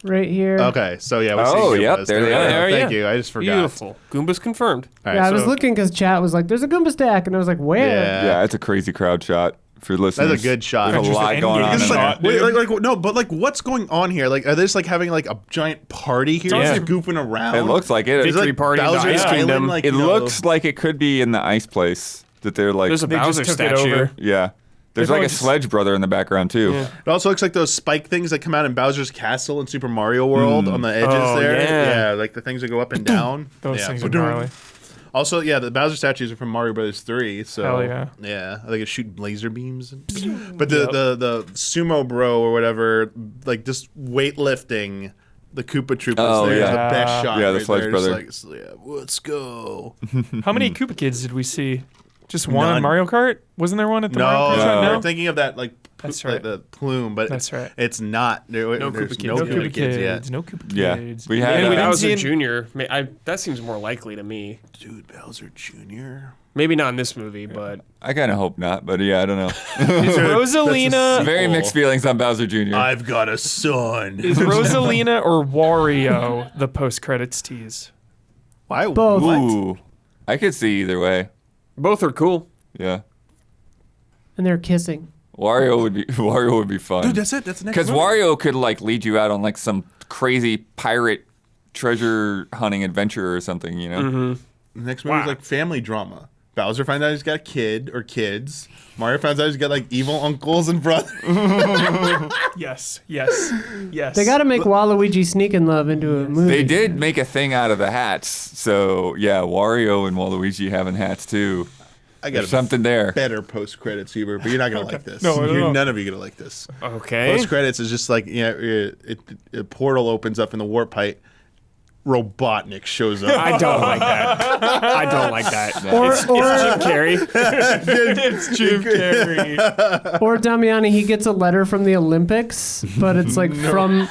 right here. Okay, so yeah. Oh, see yep, Goombas. there they we are. go. There, Thank yeah. you. I just forgot. Beautiful. Goomba's confirmed. All right, Yeah, I was so looking because chat was like, "There's a Goomba stack," and I was like, "Where?" Yeah. Yeah, it's a crazy crowd shot. If you're listening, That's a good shot. There's a lot Interesting going on. endgame in shot. there. Wait, like no, but like what's going on here? Like, are they just like having like a giant party here? Yeah. Just goofing around. It looks like it. Is Victory like party in the Bowser's Ice Island, Kingdom. like, It you know, looks like it could be in the ice place that they're like. There's a They just Bowser took it statue. over. Yeah. There's They've like a always- Sledge Brother in the background too. Yeah. It also looks like those spike things that come out in Bowser's Castle in Super Mario World on the edges Oh, there. yeah. Like the things that go up and down. Those yeah. things are gnarly. Also, yeah, the Bowser statues are from Mario Brothers 3. So Hell yeah. yeah, I think it shoot laser beams. But the sumo bro or whatever, like just weightlifting the Koopa Troopas Oh, there is yeah. the best shot. Yeah, the right Sledge there. Brother. Just like, yeah, let's go. How many Koopa kids did we see? Just one on None. Mario Kart? Wasn't there one at the Mario Kart? No, shop? we're thinking of that like That's like right. the plume, but That's right. it's not. There's No Koopa kids. no No Koopa kids yet. No Koopa Yeah. kids. We had, And we with didn't Bowser see Jr., that seems more likely to me. Dude, Bowser Jr. Maybe not in this movie, but I kind of hope not, but yeah, I don't know. Is Rosalina Very mixed feelings on Bowser Jr. I've got a son. is Rosalina or Wario the post-credits tease? Why? Both. What? Ooh, I could see either way. both are cool. Yeah, And they're kissing. Wario would be fun. Dude, that's it. That's the next. Because movie. Wario could like lead you out on like some crazy pirate treasure hunting adventure or something, you know? The next movie is like family drama. Bowser finds out he's got a kid or kids. Mario finds out he's got like evil uncles and brothers. Yes. They got to make Waluigi Sneak and Love into a movie. They did make a thing out of the hats, so yeah, Wario and Waluigi having hats too. I got There's something there. better post credits, Hubert, but you're not gonna like this. No, no. None of you gonna like this. Okay. Post credits is just like a portal opens up in the warp pipe. Robotnik shows up. I don't like that. I don't like that. Or Jim Carrey. It's Jim Carrey. or Damiani, he gets a letter from the Olympics, but it's like from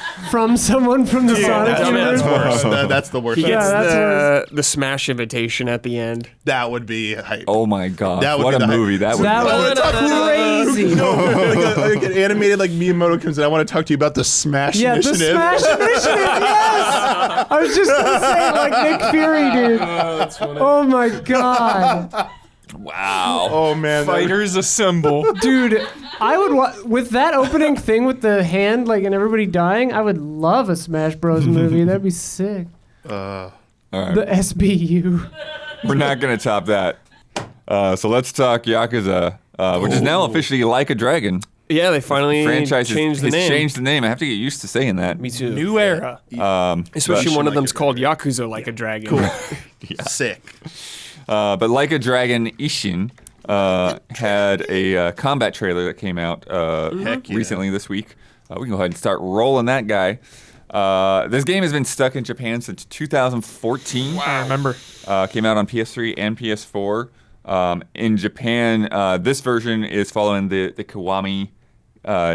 someone from the Sonic that's universe. worse. That's the worst. He gets that's the Smash invitation at the end. That would be hype. Oh my god, That would what be a the hype. movie that would That be. was crazy. like an animated like Miyamoto comes in. I want to talk to you about the Smash Yeah, the Initiative. Smash Initiative, yes! I was just gonna say it like Nick Fury, dude. Oh my god. Wow. Oh man, that would- Fighters assemble. Dude, I would with that opening thing with the hand like and everybody dying, I would love a Smash Bros movie. That'd be sick. All right. The SBU. We're not going to top that. So let's talk Yakuza, which is now officially Like a Dragon. Yeah, they finally Franchise changed the has name. changed the name. I have to get used to saying that. Me too. New era. Especially but- one of Like them's a called Yakuza Like a Dragon. sick. But Like a Dragon Ishin had a combat trailer that came out Heck yeah. recently this week. We can go ahead and start rolling that guy. This game has been stuck in Japan since 2014. I remember. Came out on PS3 and PS4. In Japan, this version is following the Kiwami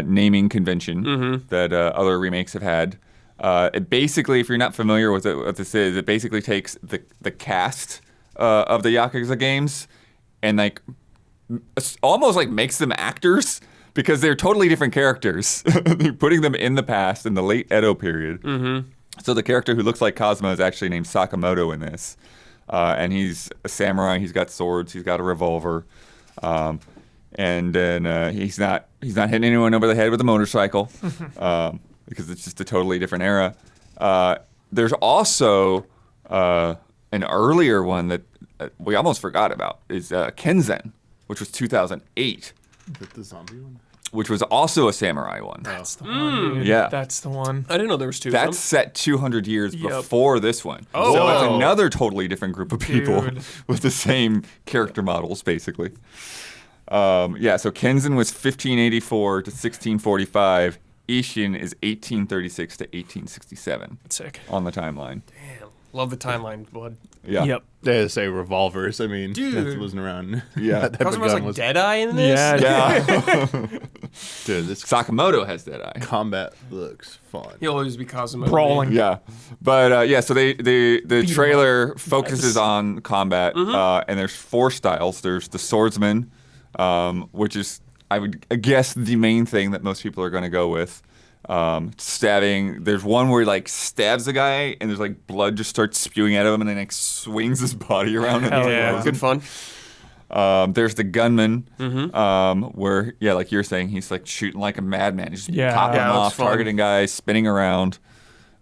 naming convention that other remakes have had. It basically, if you're not familiar with what this is, it basically takes the cast of the Yakuza games and like almost like makes them actors because they're totally different characters. They're putting them in the past in the late Edo period. Mm-hmm. So the character who looks like Cosmo is actually named Sakamoto in this, and he's a samurai. He's got swords. He's got a revolver, and then he's not hitting anyone over the head with a motorcycle because it's just a totally different era. There's also an earlier one that we almost forgot about is Kenzen, which was 2008. Is it the zombie one? Which was also a samurai one. That's the one, dude. Yeah. That's the one. I didn't know there was two. That's set 200 years Yep. before this one. Oh. So Whoa. it's another totally different group of people Dude. with the same character models, basically. So Kenzen was 1584 to 1645. Ishin is 1836 to 1867 Sick. on the timeline. Damn. Love the timeline, bud. Yeah. Yep. They say revolvers. I mean, Dude. that wasn't around. Yeah. That type of Cosmo's gun like was. Deadeye in this? Yeah. Yeah. Dude, this Sakamoto has that eye. combat looks fun. He'll always be Cosmo. Brawling. Yeah, but so the trailer focuses on combat, and there's 4 styles. There's the swordsman, which is I would guess the main thing that most people are going to go with. Stabbing. There's one where he like stabs a guy, and there's like blood just starts spewing out of him, and then like swings his body around. And Hell throws yeah. him. Good fun. There's the gunman, where like you're saying, he's like shooting like a madman. He's just popping Yeah, them that off, looks fun. targeting guys, spinning around.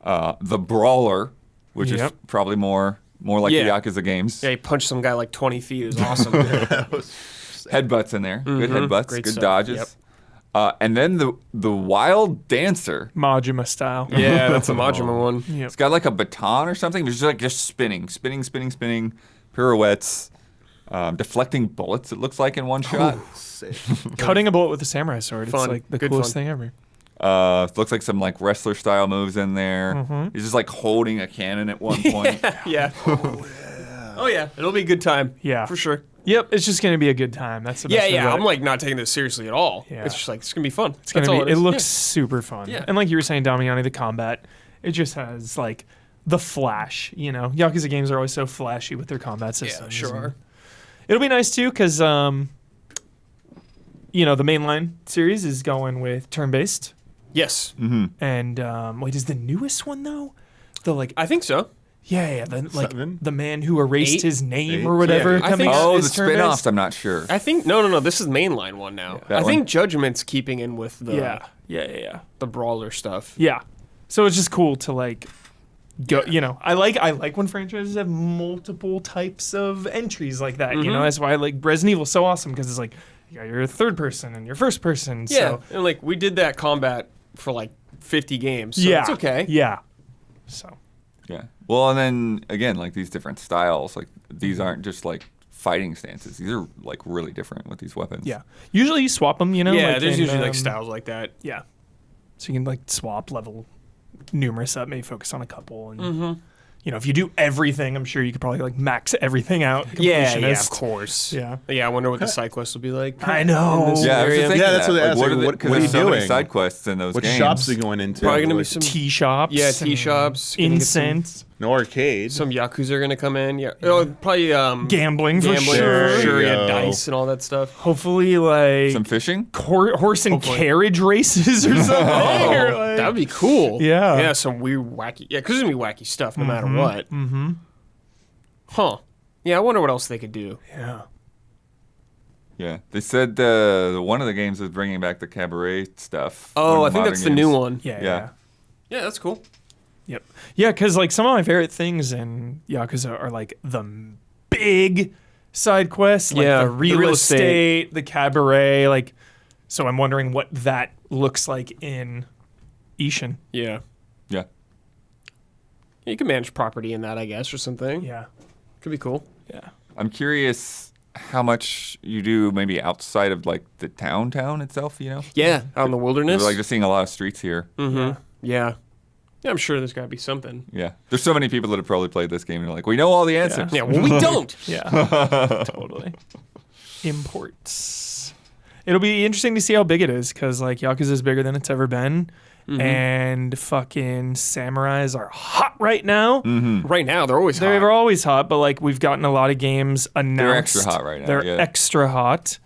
The brawler, which is Yep. probably more like Yeah. the Yakuza games. Yeah, he punched some guy like 20 feet. It was awesome. Headbutts in there, good headbutts, Great good stuff. dodges. Yep. And then the wild dancer. Majima style. Yeah, that's the Majima one. Yep. It's got like a baton or something. It's just spinning, pirouettes, deflecting bullets. It looks like in one shot. Sick. Cutting a bullet with a samurai sword. Fun. It's like the Good coolest fun. thing ever. Looks like some like wrestler style moves in there. He's just like holding a cannon at one point. Yeah. Oh, yeah. It'll be a good time. Yeah. For sure. Yep. It's just going to be a good time. That's the best Yeah, way to yeah. put I'm it. like not taking this seriously at all. Yeah. It's just like, it's going to be fun. It's gonna That's all be. It is. looks super fun. Yeah. And like you were saying, Damiani, the combat, it just has like the flash. You know, Yakuza games are always so flashy with their combat Yeah, systems. sure and are. It'll be nice too, because the mainline series is going with turn-based, Yes. and wait, is the newest one though? The like, I think so. yeah, like 7? the man who erased 8? his name 8? or whatever. Yeah, I coming think- out Oh, is the turn-based. spin-offs, I'm not sure. I think, no. This is the mainline one now. That I one? think Judgment's keeping in with the Yeah. the brawler stuff. Yeah. So it's just cool to like go, I like when franchises have multiple types of entries like that, that's why I like Resident Evil so awesome, because it's like you got your third person and your first person. Yeah. So And like we did that combat for like 50 games. So yeah. it's okay. Yeah. So Yeah. Well, and then again, like these different styles, like these aren't just like fighting stances. These are like really different with these weapons. yeah. Usually you swap them, Yeah, like there's in, usually like styles like that. Yeah. So you can like swap level numerous up, maybe focus on a couple, and if you do everything, I'm sure you could probably like max everything out. Yeah, completionist. of course. Yeah. Yeah, I wonder what the side quest will be like. I know. in this Yeah, I was area. just thinking Yeah, that's that. what they asked, What like, are what- because what are there's you so many doing? side quests in those What games. shops are you going into? Probably gonna be Like, some Tea shops. yeah, and tea shops. Gonna get Incense. no arcade. Some Yakuza are gonna come in. Yeah, probably Gambling for gambling sure. for sure. There you Yeah, go. dice and all that stuff. Hopefully, like Some fishing? horse and carriage races or something. Or, like- That would be cool. Yeah. Yeah, some weird wacky. Yeah, because there's gonna be wacky stuff no matter what. Mm-hmm. Huh. Yeah, I wonder what else they could do. yeah. Yeah. They said one of the games is bringing back the cabaret stuff. Oh, one I of think modern that's the new games. one. Yeah. Yeah. Yeah. Yeah, that's cool. Yep. Yeah, because like some of my favorite things in Yakuza are like the big side quests, like Yeah, the the real real estate, the cabaret, like. So I'm wondering what that looks like in Ishin. Yeah. Yeah. You can manage property in that, I guess, or something. Yeah. Could be cool. Yeah. I'm curious how much you do maybe outside of like the town itself, Yeah, out in the wilderness. We're like just seeing a lot of streets here. Yeah. Yeah, I'm sure there's got to be something. Yeah. There's so many people that have probably played this game and are like, we know all the answers. Yeah, well, we don't. Yeah. Totally. Imports. It'll be interesting to see how big it is, because like Yakuza is bigger than it's ever been, and fucking samurais are hot right now. Right now, they're always They're hot. always hot, but like we've gotten a lot of games announced. They're extra hot right now, They're yeah. extra hot.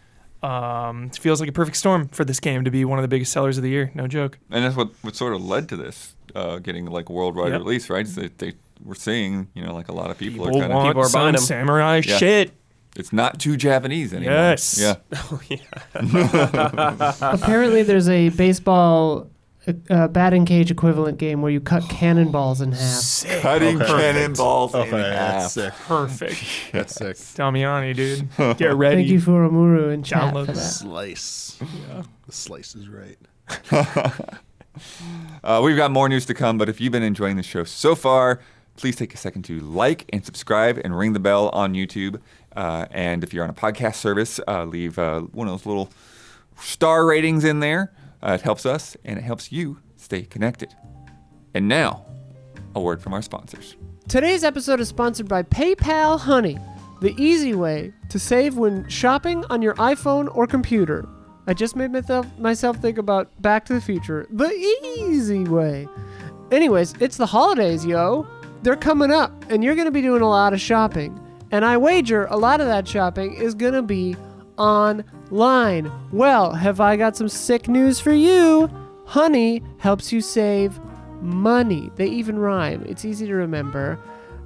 It feels like a perfect storm for this game to be one of the biggest sellers of the year. No joke. And that's what sort of led to this getting like a worldwide Yep. release, right? So they were seeing, like a lot of people are People kind want of. People are some buying 'em. samurai Yeah. shit. It's not too Japanese anymore. Yes. Yeah. Apparently, there's a baseball batting cage equivalent game where you cut cannonballs in half. Cutting cannonballs in Okay, half. that's sick. Perfect. That's sick. Damiani, dude. Get ready. Thank you, Furumuru, in chat Download for that. Slice. Yeah. The slice is right. We've got more news to come, but if you've been enjoying the show so far, please take a second to like and subscribe and ring the bell on YouTube. And if you're on a podcast service, leave one of those little star ratings in there. It helps us, and it helps you stay connected. And now, a word from our sponsors. Today's episode is sponsored by PayPal Honey, the easy way to save when shopping on your iPhone or computer. I just made myself think about Back to the Future, the easy way. Anyways, it's the holidays, yo. They're coming up, and you're going to be doing a lot of shopping. And I wager a lot of that shopping is going to be online. Well, have I got some sick news for you? Honey helps you save money. They even rhyme. It's easy to remember.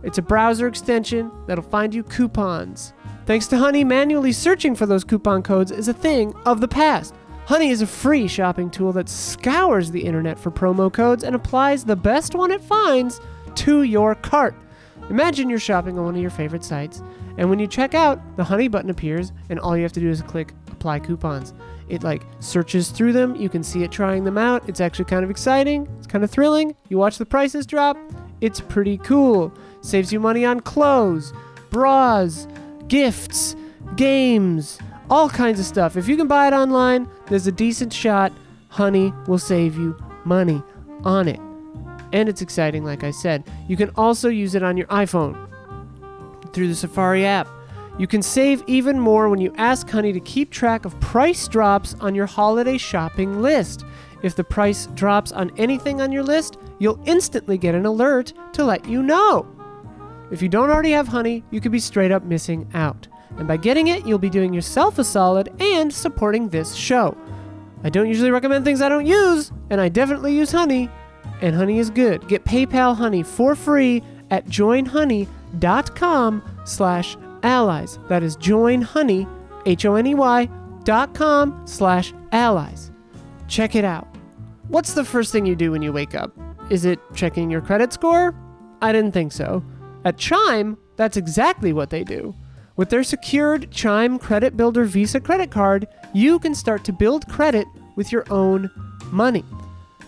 It's a browser extension that'll find you coupons. Thanks to Honey, manually searching for those coupon codes is a thing of the past. Honey is a free shopping tool that scours the internet for promo codes and applies the best one it finds to your cart. Imagine you're shopping on one of your favorite sites, and when you check out, the Honey button appears, and all you have to do is click Apply Coupons. It searches through them. You can see it trying them out. It's actually kind of exciting. It's kind of thrilling. You watch the prices drop. It's pretty cool. Saves you money on clothes, bras, gifts, games, all kinds of stuff. If you can buy it online, there's a decent shot Honey will save you money on it. And it's exciting, like I said. You can also use it on your iPhone through the Safari app. You can save even more when you ask Honey to keep track of price drops on your holiday shopping list. If the price drops on anything on your list, you'll instantly get an alert to let you know. If you don't already have Honey, you could be straight up missing out. And by getting it, you'll be doing yourself a solid and supporting this show. I don't usually recommend things I don't use, and I definitely use Honey. And Honey is good. Get PayPal Honey for free at joinhoney.com/allies. That is joinhoney, HONEY.com/allies. Check it out. What's the first thing you do when you wake up? Is it checking your credit score? I didn't think so. At Chime, that's exactly what they do. With their secured Chime Credit Builder Visa credit card, you can start to build credit with your own money.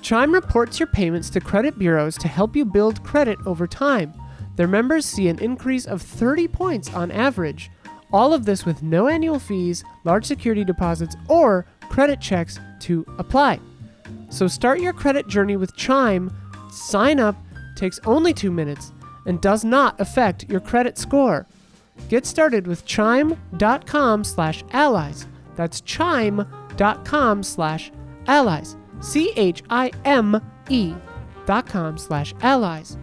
Chime reports your payments to credit bureaus to help you build credit over time. Their members see an increase of 30 points on average. All of this with no annual fees, large security deposits, or credit checks to apply. So start your credit journey with Chime. Sign up, takes only 2 minutes, and does not affect your credit score. Get started with chime.com/allies. That's chime.com/allies. CHIME.com/allies.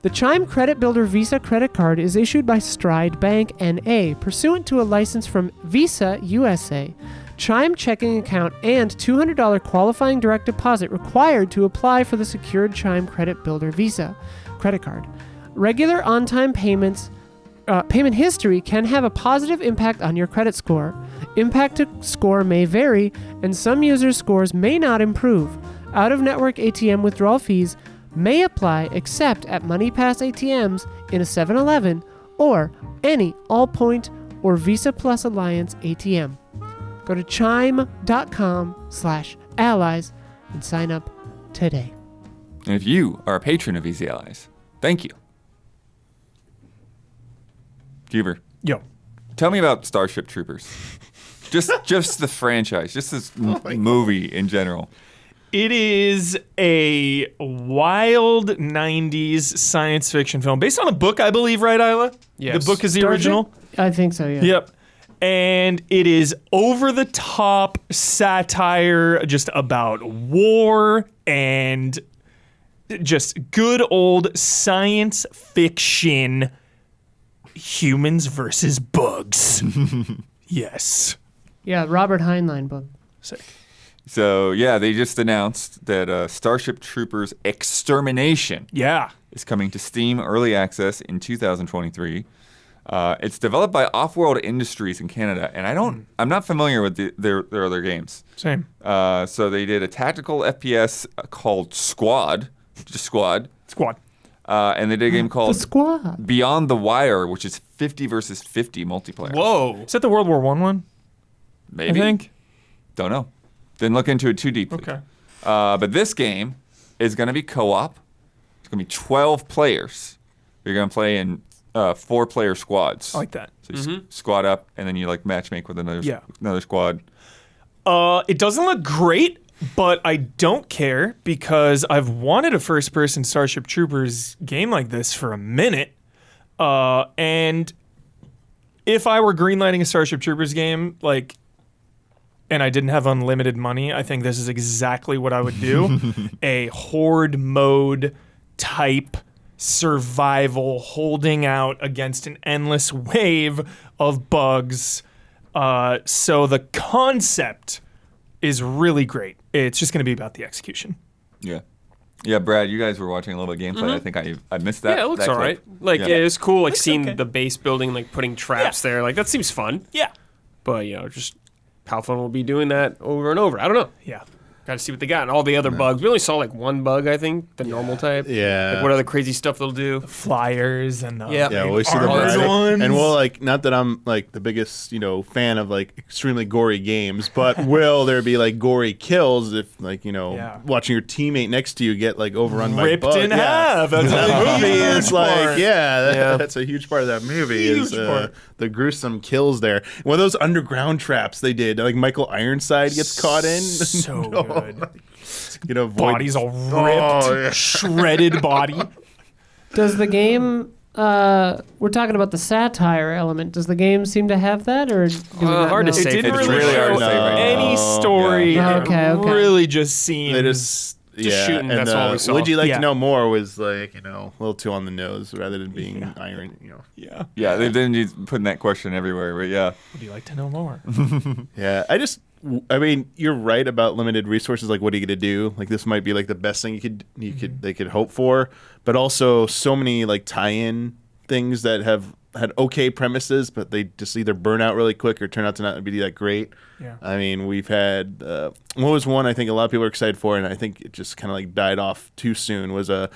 The Chime Credit Builder Visa credit card is issued by Stride Bank N.A. pursuant to a license from Visa USA. Chime checking account and $200 qualifying direct deposit required to apply for the secured Chime Credit Builder Visa credit card. Regular on-time payment history can have a positive impact on your credit score. Impact to score may vary, and some users' scores may not improve. Out-of-network ATM withdrawal fees may apply except at MoneyPass ATMs in a 7-Eleven or any Allpoint or Visa Plus Alliance ATM. Go to chime.com/allies and sign up today. And if you are a patron of Easy Allies, thank you. Huber, Yo. tell me about Starship Troopers. Just the franchise, just this movie in general. It is a wild 90s science fiction film based on a book, I believe, right, Isla? Yes. The book is the Starship? original. I think so, yeah. Yep. And it is over-the-top satire just about war and just good old science fiction humans versus bugs. Yes. Yeah, Robert Heinlein book. Sick. So yeah, they just announced that Starship Troopers Extermination Yeah. is coming to Steam Early Access in 2023. It's developed by Off-World Industries in Canada, and I'm not familiar with their other games. Same. So they did a tactical FPS called Squad, just Squad, and they did a game The called Squad. Beyond the Wire, which is 50 versus 50 multiplayer. Whoa. Is that the World War I one? Maybe. I think. Don't know. Didn't look into it too deeply. Okay. But this game is going to be co-op. It's going to be 12 players. You're going to play in 4-player squads. I like that. So you squad up, and then you like matchmake with another squad. It doesn't look great, but I don't care because I've wanted a first-person Starship Troopers game like this for a minute. And if I were greenlighting a Starship Troopers game, like, and I didn't have unlimited money, I think this is exactly what I would do. A horde mode type survival, holding out against an endless wave of bugs. So the concept is really great. It's just going to be about the execution. Yeah. Yeah, Brad, you guys were watching a little bit of gameplay. I think I missed that. Yeah, it looks that all clip. right. Like, Yeah. yeah, it's cool, like, Looks seeing okay. the base building, like, putting traps there. Like, that seems fun. Yeah. But, just how fun will be doing that over and over. I don't know. Yeah. Got to see what they got. And all the other bugs. We only saw, like, one bug, I think, the normal type. Yeah. Like, what other crazy stuff they'll do. Flyers and Yeah. Yeah, we see the armored variety. ones. And we'll like, not that I'm like the biggest, fan of like extremely gory games, but will there be like gory kills if like, Yeah. watching your teammate next to you get like overrun by ripped bugs? in Yeah. half. That's That a movie is huge like, part. that's a huge part of that movie is Huge part. the gruesome kills there. One of those underground traps they did, like Michael Ironside gets caught in. So good. Avoid Body's all ripped, Oh, yeah. shredded body. Does the game? We're talking about the satire element. Does the game seem to have that, or do we not hard to know? say. It didn't It's really really hard show to say right now. any story. Yeah. It Okay. really just seems. They just shooting, and that's all we saw. Would you like Yeah. to know more was like, a little too on the nose rather than being iron, Yeah. Yeah, they've been putting that question everywhere, but yeah. Would you like to know more? Yeah, you're right about limited resources. Like, what are you gonna do? Like, this might be like the best thing they could hope for, but also so many like tie-in things that have had okay premises, but they just either burn out really quick or turn out to not be that great. Yeah. I mean, we've had what was one I think a lot of people are excited for, and I think it just kind of like died off too soon. Was a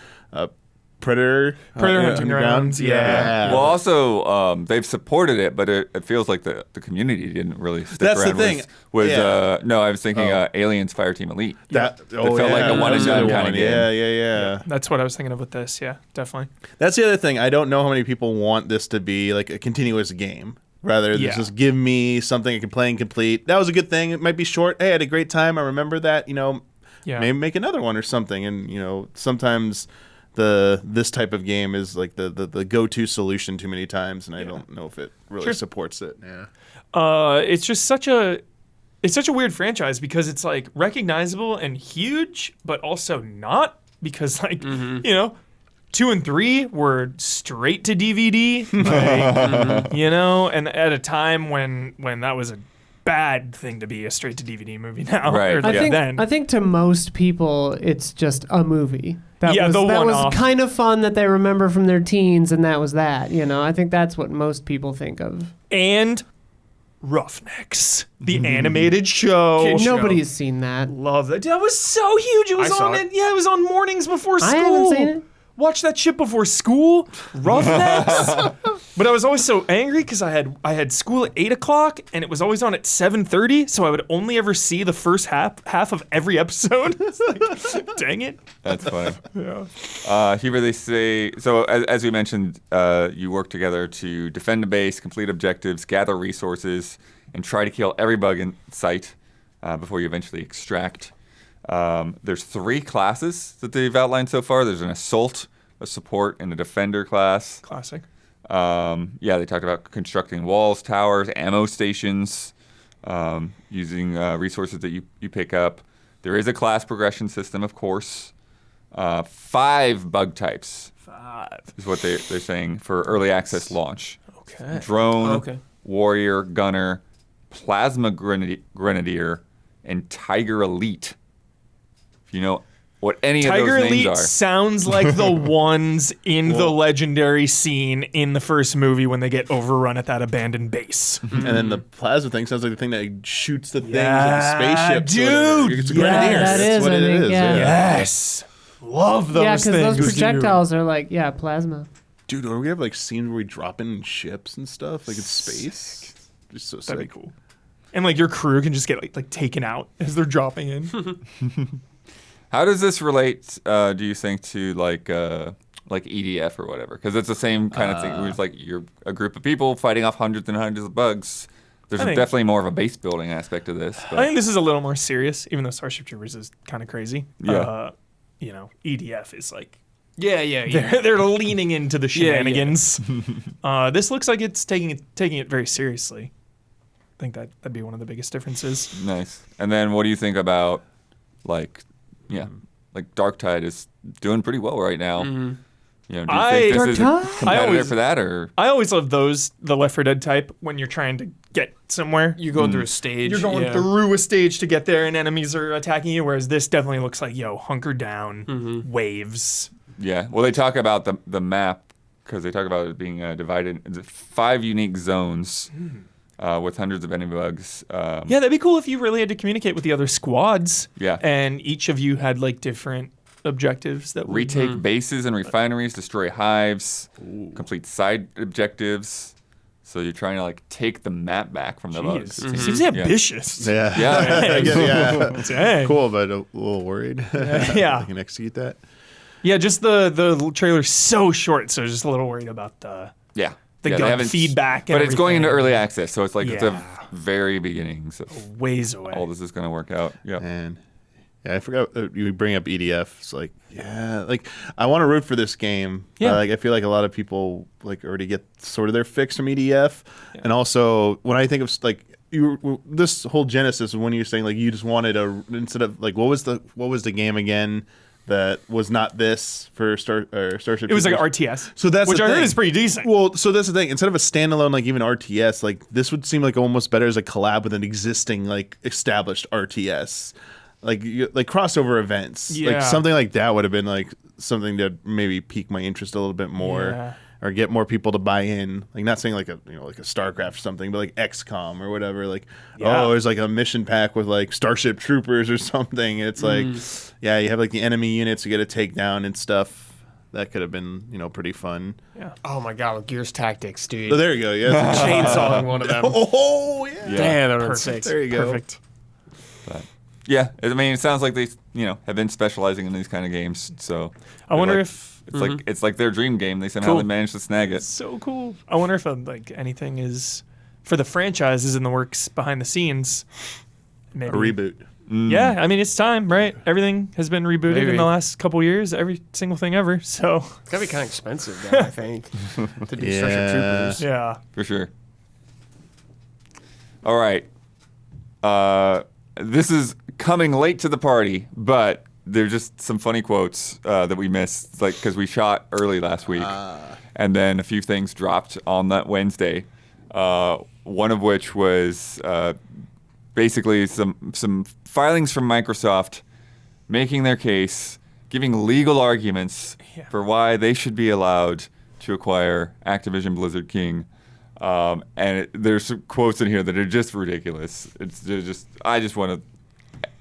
Predator Hunting Grounds, yeah. Well, also, they've supported it, but it feels like the community didn't really stick That's the around. thing. Was Yeah. no, I was thinking Aliens Fireteam Elite. That felt like a one and that's the done other kinda one. game. Yeah. That's what I was thinking of with this. Yeah, definitely. That's the other thing. I don't know how many people want this to be like a continuous game. Rather than Yeah. just give me something I can play and complete. That was a good thing. It might be short. Hey, I had a great time. I remember that. Yeah. Maybe make another one or something. And sometimes this type of game is like the go-to solution too many times, and I don't know if it really supports it. Yeah. It's just such a weird franchise because it's like recognizable and huge, but also not because like 2 and 3 were straight to DVD, like, and at a time when that was a bad thing to be a straight to DVD movie now. Right. Or then. I think to most people, it's just a movie. That Yeah, was, the that was one-off. kind of fun that they remember from their teens, and that was that. I think that's what most people think of. And Roughnecks, the animated show. Kid show. Nobody's seen that. Love that. That was so huge. It was I saw on it. Yeah, it was on mornings before school. I haven't seen it. Watch that shit before school. Roughnecks. But I was always so angry because I had school at 8:00 and it was always on at 7:30, so I would only ever see the first half of every episode. It's like, dang it. That's funny. Here they say, so as we mentioned, you work together to defend the base, complete objectives, gather resources, and try to kill every bug in sight before you eventually extract. There's 3 classes that they've outlined so far. There's an assault, a support, and a defender class. Classic. Yeah, they talked about constructing walls, towers, ammo stations, using resources that you pick up. There is a class progression system, of course. 5 bug types. 5 is what they're saying for early access launch. Okay. Drone, warrior, gunner, plasma grenadier, and tiger elite. If you know what any Tiger of those Elite names are. sounds like the ones in the legendary scene in the first movie when they get overrun at that abandoned base. And then the plasma thing sounds like the thing that shoots the things Yeah, like spaceships. dude. It's a Yeah, grenadier. that That's is, what I it think, is. yeah. Yes. Love those Yeah, things. because those projectiles are like, plasma. Dude, don't we have like scenes where we drop in ships and stuff, like in space? Just so That'd be sick. cool. And like your crew can just get like taken out as they're dropping in. How does this relate, do you think, to like EDF or whatever? Because it's the same kind of thing. Where it's like you're a group of people fighting off hundreds and hundreds of bugs. There's definitely more of a base building aspect of this. But I think this is a little more serious, even though Starship Troopers is kind of crazy. Yeah. You know, EDF is like Yeah. they're leaning into the shenanigans. This looks like it's taking it very seriously. I think that'd be one of the biggest differences. Nice. And then what do you think about like Darktide is doing pretty well right now. You know, do you think this is a Darktide? competitor for that, or I always love the Left 4 Dead type when you're trying to get somewhere. You're going through a stage. You're going through a stage to get there, and enemies are attacking you. Whereas this definitely looks like, hunker down, waves. yeah? Well, they talk about the map because they talk about it being divided into 5 unique zones with hundreds of enemy bugs. Yeah, that'd be cool if you really had to communicate with the other squads. Yeah. And each of you had like different objectives that would Retake bases and refineries, destroy hives, complete side objectives. So you're trying to like take the map back from the bugs. Jeez. It seems ambitious. Yeah. Yeah. yeah. Dang. Cool, but a little worried. Yeah. I can execute that. Yeah, just the trailer's so short, so just a little worried about the Yeah. the Yeah, they gun haven't- feedback. But it's going into everything. early access, so it's like it's Yeah. a very beginning. So Ways away. all this is going to work out. Yeah. And I forgot you bring up EDF. It's like, like I want to root for this game. Yeah. Like I feel like a lot of people like already get sort of their fix from EDF. And also when I think of like this whole genesis of when you're saying like you just wanted instead of like what was the game again that was not this for Starship? It was like Troopers? RTS. So that's which the I heard thing. is pretty decent. Well, so that's the thing. Instead of a standalone, like even RTS, like this would seem like almost better as a collab with an existing, like established RTS, like crossover events. Yeah. Like something like that would have been like something that maybe pique my interest a little bit more, or get more people to buy in. Like not saying like a like a StarCraft or something, but like XCOM or whatever. Like there's like a mission pack with like Starship Troopers or something. It's like you have like the enemy units you got to take down and stuff. That could have been, pretty fun. Yeah. Oh my god, with Gears Tactics, dude. Oh, there you go. Yeah. Chainsawing one of them. Oh, yeah. Yeah. Damn, that would Perfect. sick. There you go. Perfect. Yeah, I mean, it sounds like they, have been specializing in these kind of games. So I wonder like, if it's like their dream game. They somehow Cool. they managed to snag it. so cool. I wonder if like anything is for the franchises in the works behind the scenes. Maybe. A reboot. Yeah, I mean it's time, right? Everything has been rebooted Maybe. in the last couple years, every single thing ever. So It's gotta be kind of expensive, though, I think, to do Starship Yeah. Troopers. yeah, For sure. All right. This is coming late to the party, but there's just some funny quotes that we missed, like because we shot early last week, and then a few things dropped on that Wednesday. One of which was basically some filings from Microsoft making their case, giving legal arguments for why they should be allowed to acquire Activision Blizzard King. There's some quotes in here that are just ridiculous. I just want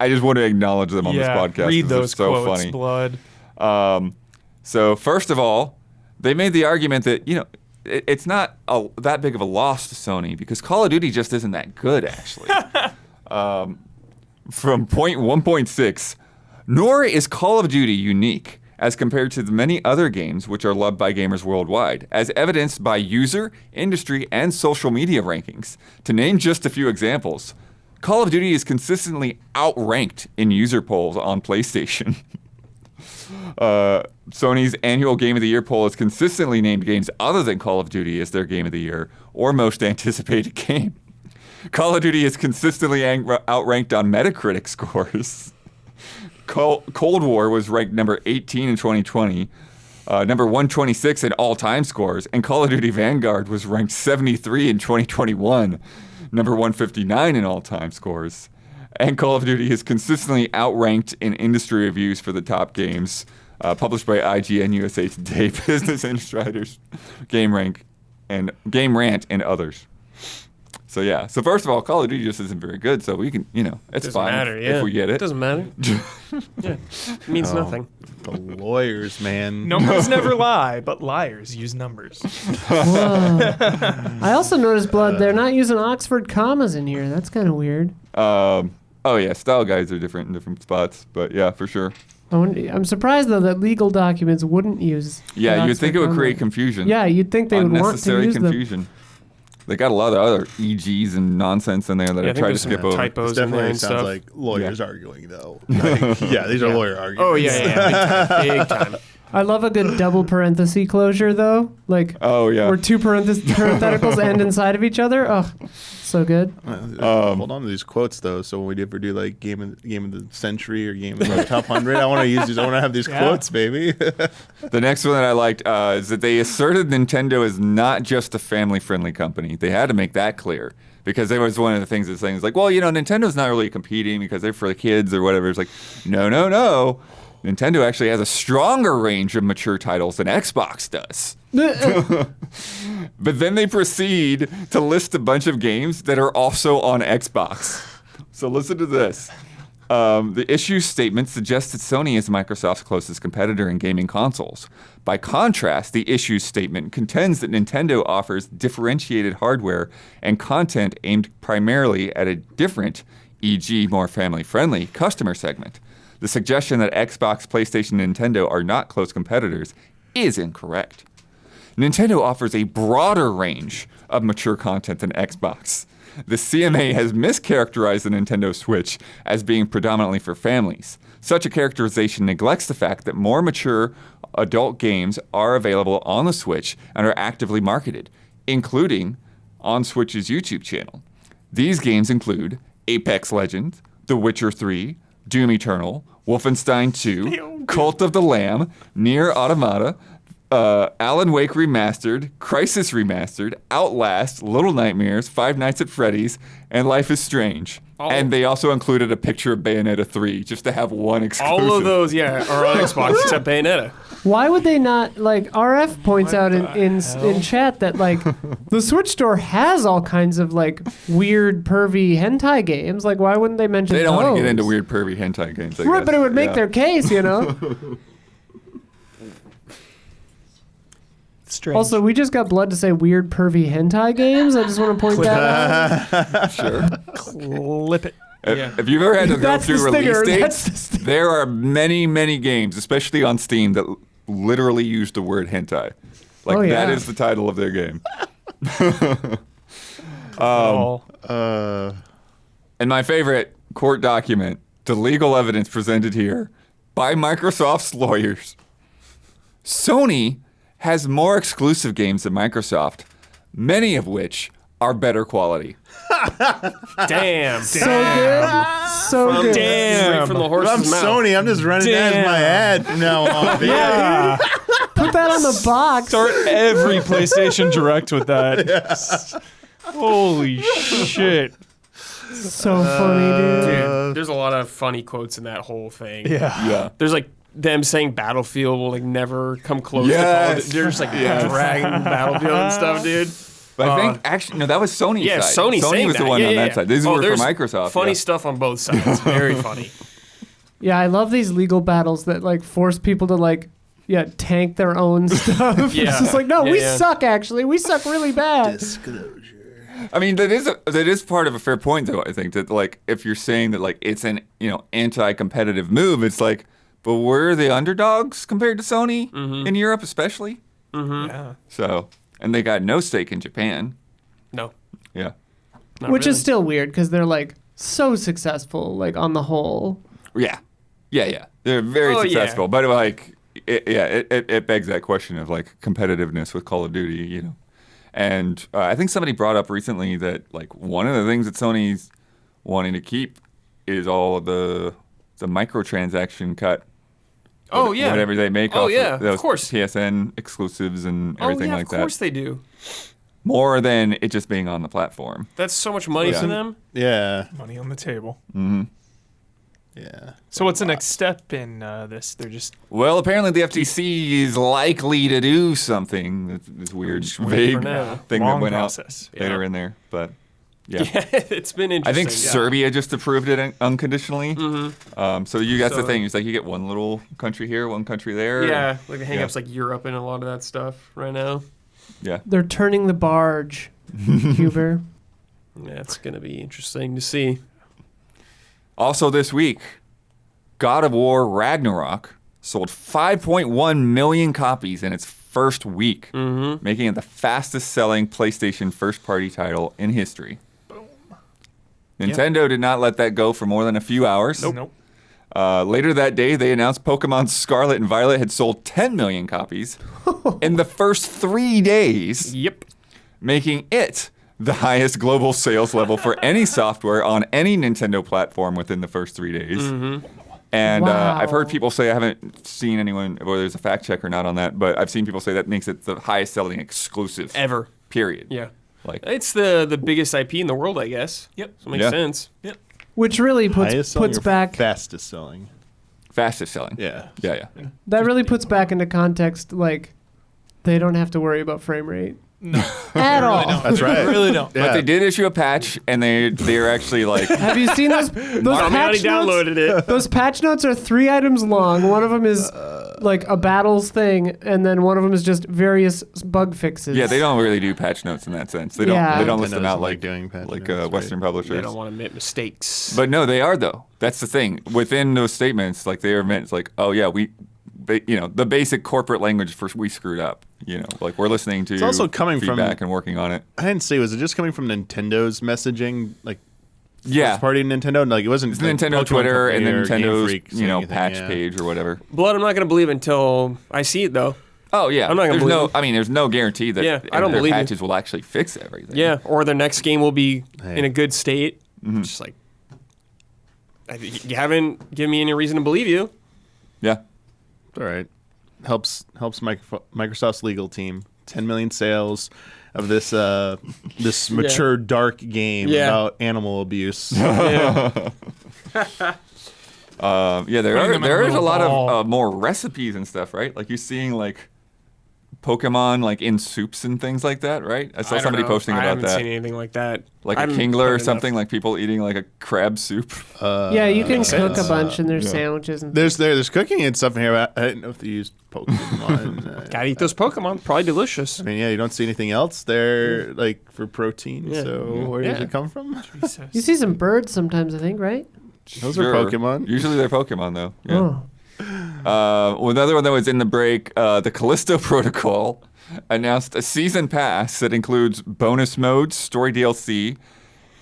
to acknowledge them on this podcast. read 'cause they're those so quotes, funny. blood. So first of all, they made the argument that it's not that big of a loss to Sony because Call of Duty just isn't that good actually. From point 1.6, nor is Call of Duty unique as compared to the many other games which are loved by gamers worldwide, as evidenced by user, industry, and social media rankings. To name just a few examples, Call of Duty is consistently outranked in user polls on PlayStation. Sony's annual Game of the Year poll has consistently named games other than Call of Duty as their Game of the Year or most anticipated game. Call of Duty is consistently outranked on Metacritic scores. Cold War was ranked number 18 in 2020, number 126 in all-time scores, and Call of Duty Vanguard was ranked 73 in 2021, number 159 in all-time scores. And Call of Duty is consistently outranked in industry reviews for the top games, published by IGN, USA Today, Business Insiders, Game Rant, and others. So yeah. So first of all, Call of Duty just isn't very good. So we can, it's fine if we get it. It doesn't matter. Yeah, it means nothing. The lawyers, man. Numbers never lie, but liars use numbers. I also noticed, Blood, they're not using Oxford commas in here. That's kind of weird. Oh yeah, style guides are different in different spots, but yeah, for sure. I'm surprised though that legal documents wouldn't use. Yeah, you'd think it would Oxford create comma. confusion. Yeah, you'd think they would want to Unnecessary use confusion. them. They got a lot of other EGs and nonsense in there that I think try to there's skip some over. typos This in there definitely and sounds stuff. like lawyers arguing, though. Like, yeah, these are lawyer arguments. Oh yeah, big time. I love a good double parenthesis closure though, like Oh yeah. where two parentheticals end inside of each other. Oh, so good. Hold on to these quotes though. So when we ever do like game of the century or game of the top 100, I want to use these. I want to have these quotes, baby. The next one that I liked is that they asserted Nintendo is not just a family-friendly company. They had to make that clear because it was one of the things that's saying is like, well, Nintendo's not really competing because they're for the kids or whatever. It's like, no. Nintendo actually has a stronger range of mature titles than Xbox does. But then they proceed to list a bunch of games that are also on Xbox. So listen to this. The issue statement suggests that Sony is Microsoft's closest competitor in gaming consoles. By contrast, the issue statement contends that Nintendo offers differentiated hardware and content aimed primarily at a different, e.g., more family-friendly customer segment. The suggestion that Xbox, PlayStation, and Nintendo are not close competitors is incorrect. Nintendo offers a broader range of mature content than Xbox. The CMA has mischaracterized the Nintendo Switch as being predominantly for families. Such a characterization neglects the fact that more mature adult games are available on the Switch and are actively marketed, including on Switch's YouTube channel. These games include Apex Legends, The Witcher 3, Doom Eternal, Wolfenstein 2, Cult of the Lamb, Nier Automata, Alan Wake Remastered, Crysis Remastered, Outlast, Little Nightmares, Five Nights at Freddy's, and Life is Strange. And they also included a picture of Bayonetta 3 just to have one exclusive. All of those, are on Xbox except Bayonetta. Why would they not, like, RF points out in chat that, like, the Switch store has all kinds of, like, weird, pervy hentai games. Like, why wouldn't they mention They don't want to get those? into weird, pervy hentai games, I Right, guess. but it would make their case, Strange. Also, we just got Blood to say weird, pervy hentai games. I just want to point that out. Sure. Clip it. If you've ever had to go That's through the release stinger. dates, That's the stinger. there are many, many games, especially on Steam, that literally use the word hentai. Like, Oh, yeah. that is the title of their game. And my favorite court document, the legal evidence presented here by Microsoft's lawyers. Sony has more exclusive games than Microsoft, many of which are better quality. Damn. So good. So good. Straight from the I'm horse's mouth. Sony. I'm just running that as my ad from now on. baby. Yeah. Put that on the box. Start every PlayStation Direct with that. Holy shit. So funny, dude. Dude, there's a lot of funny quotes in that whole thing. Yeah. There's like them saying Battlefield will like never come close Yes. to They're just like dragging Battlefield and stuff, dude. But I think, actually, no, that was Sony's Yeah, side. Sony saying was the that. one Yeah, on yeah, that yeah. side. These were for there's Microsoft. Funny yeah. stuff on both sides. Very funny. Yeah, I love these legal battles that like force people to like tank their own stuff. Yeah. It's just like, no, Yeah, we yeah. suck actually. We suck really bad. I mean, that is part of a fair point, though. I think that like if you're saying that like it's an anti-competitive move, it's like, but we're the underdogs compared to Sony in Europe, especially. Yeah. So, and they got no stake in Japan. No. Yeah. Not Which really. is still weird because they're like so successful, like on the whole. Yeah. Yeah. They're very Oh, yeah. successful, but like, it begs that question of like competitiveness with Call of Duty, you know. And I think somebody brought up recently that like one of the things that Sony's wanting to keep is all of the microtransaction cut. Oh, yeah. Whatever they make off of those course. PSN exclusives and everything like that. Of course they do. More than it just being on the platform. That's so much money Yeah. for them. Yeah. Money on the table. Yeah. So what's the next step in this? They're just Well, apparently the FTC is likely to do something. This weird, vague now. thing Long that went process. out later Yeah. in there. But yeah. It's been I interesting. think Serbia just approved it unconditionally. So you that's the So- thing. It's like you get one little country here, one country there. Yeah, like the hang-ups Yeah. like Europe and a lot of that stuff right now. Yeah. They're turning the barge, Huber. Yeah, it's going to be interesting to see. Also this week, God of War Ragnarok sold 5.1 million copies in its first week, making it the fastest-selling PlayStation first-party title in history. Nintendo did not let that go for more than a few hours. nope. Later that day, they announced Pokemon Scarlet and Violet had sold 10 million copies in the first 3 days, Yep. making it the highest global sales level for any software on any Nintendo platform within the first 3 days. And Wow. I've heard people say, I haven't seen anyone, whether there's a fact check or not on that, but I've seen people say that makes it the highest selling exclusive Ever. period. Yeah. Like, It's the biggest IP in the world, I guess. Yep. So it makes Yeah. sense. Yep. Which really Highest selling puts or back fastest selling. fastest selling. Yeah. Yeah. that really puts back into context like they don't have to worry about frame rate No. at all. That's right. I really don't. But they did issue a patch, and they're actually like, Have you seen those I already patch notes? downloaded it. Those patch notes are 3 items long. One of them is like a battles thing, and then one of them is just various bug fixes. yeah, they don't really do patch notes in that sense. They don't. Yeah. They don't list Nintendo them out doesn't like like doing patch like notes, right? Western They publishers. don't want to admit mistakes. But no, they are though. That's the thing. Within those statements, like they are meant. It's like, oh yeah, the basic corporate language for we screwed up. You know, like we're listening to It's also coming from- feedback and working on it. I didn't say, was it just coming from Nintendo's messaging? Like, Yeah, first party Nintendo? Like, it wasn't it's like Nintendo Pokemon Twitter and Company then or Game Nintendo's Freak saying anything, patch yeah. page or whatever. Blood, I'm not going to believe until I see it, though. Oh yeah, I'm not gonna there's believe no. it. I mean, there's no guarantee that Yeah, I don't their believe it. patches will actually fix everything. Yeah, or their next game will be Hey. in a good state. Just like, you haven't given me any reason to believe you. Yeah. It's all right. Helps Microsoft's legal team. 10 million sales of this this mature dark game Yeah. about animal abuse. Yeah. Yeah, there Putting them in a is a little lot ball. of more recipes and stuff, right? Like you're seeing like Pokemon like in soups and things like that, right? I saw I don't somebody know. posting I about haven't that. seen anything like that. Like I a haven't Kingler put or enough- something, like people eating like a crab soup. Yeah, you can cook a bunch in their yeah. sandwiches and There's cooking and stuff in here. But I didn't know if they used Pokemon. Gotta eat those Pokemon. Probably delicious. I mean, yeah, you don't see anything else there like for protein. Yeah. So where does Yeah. it come from? Jesus. you see some birds sometimes, I think, right? Those are Pokemon. Usually they're Pokemon though. Yeah. Oh. Another one that was in the break, the Callisto Protocol announced a season pass that includes bonus modes, story DLC,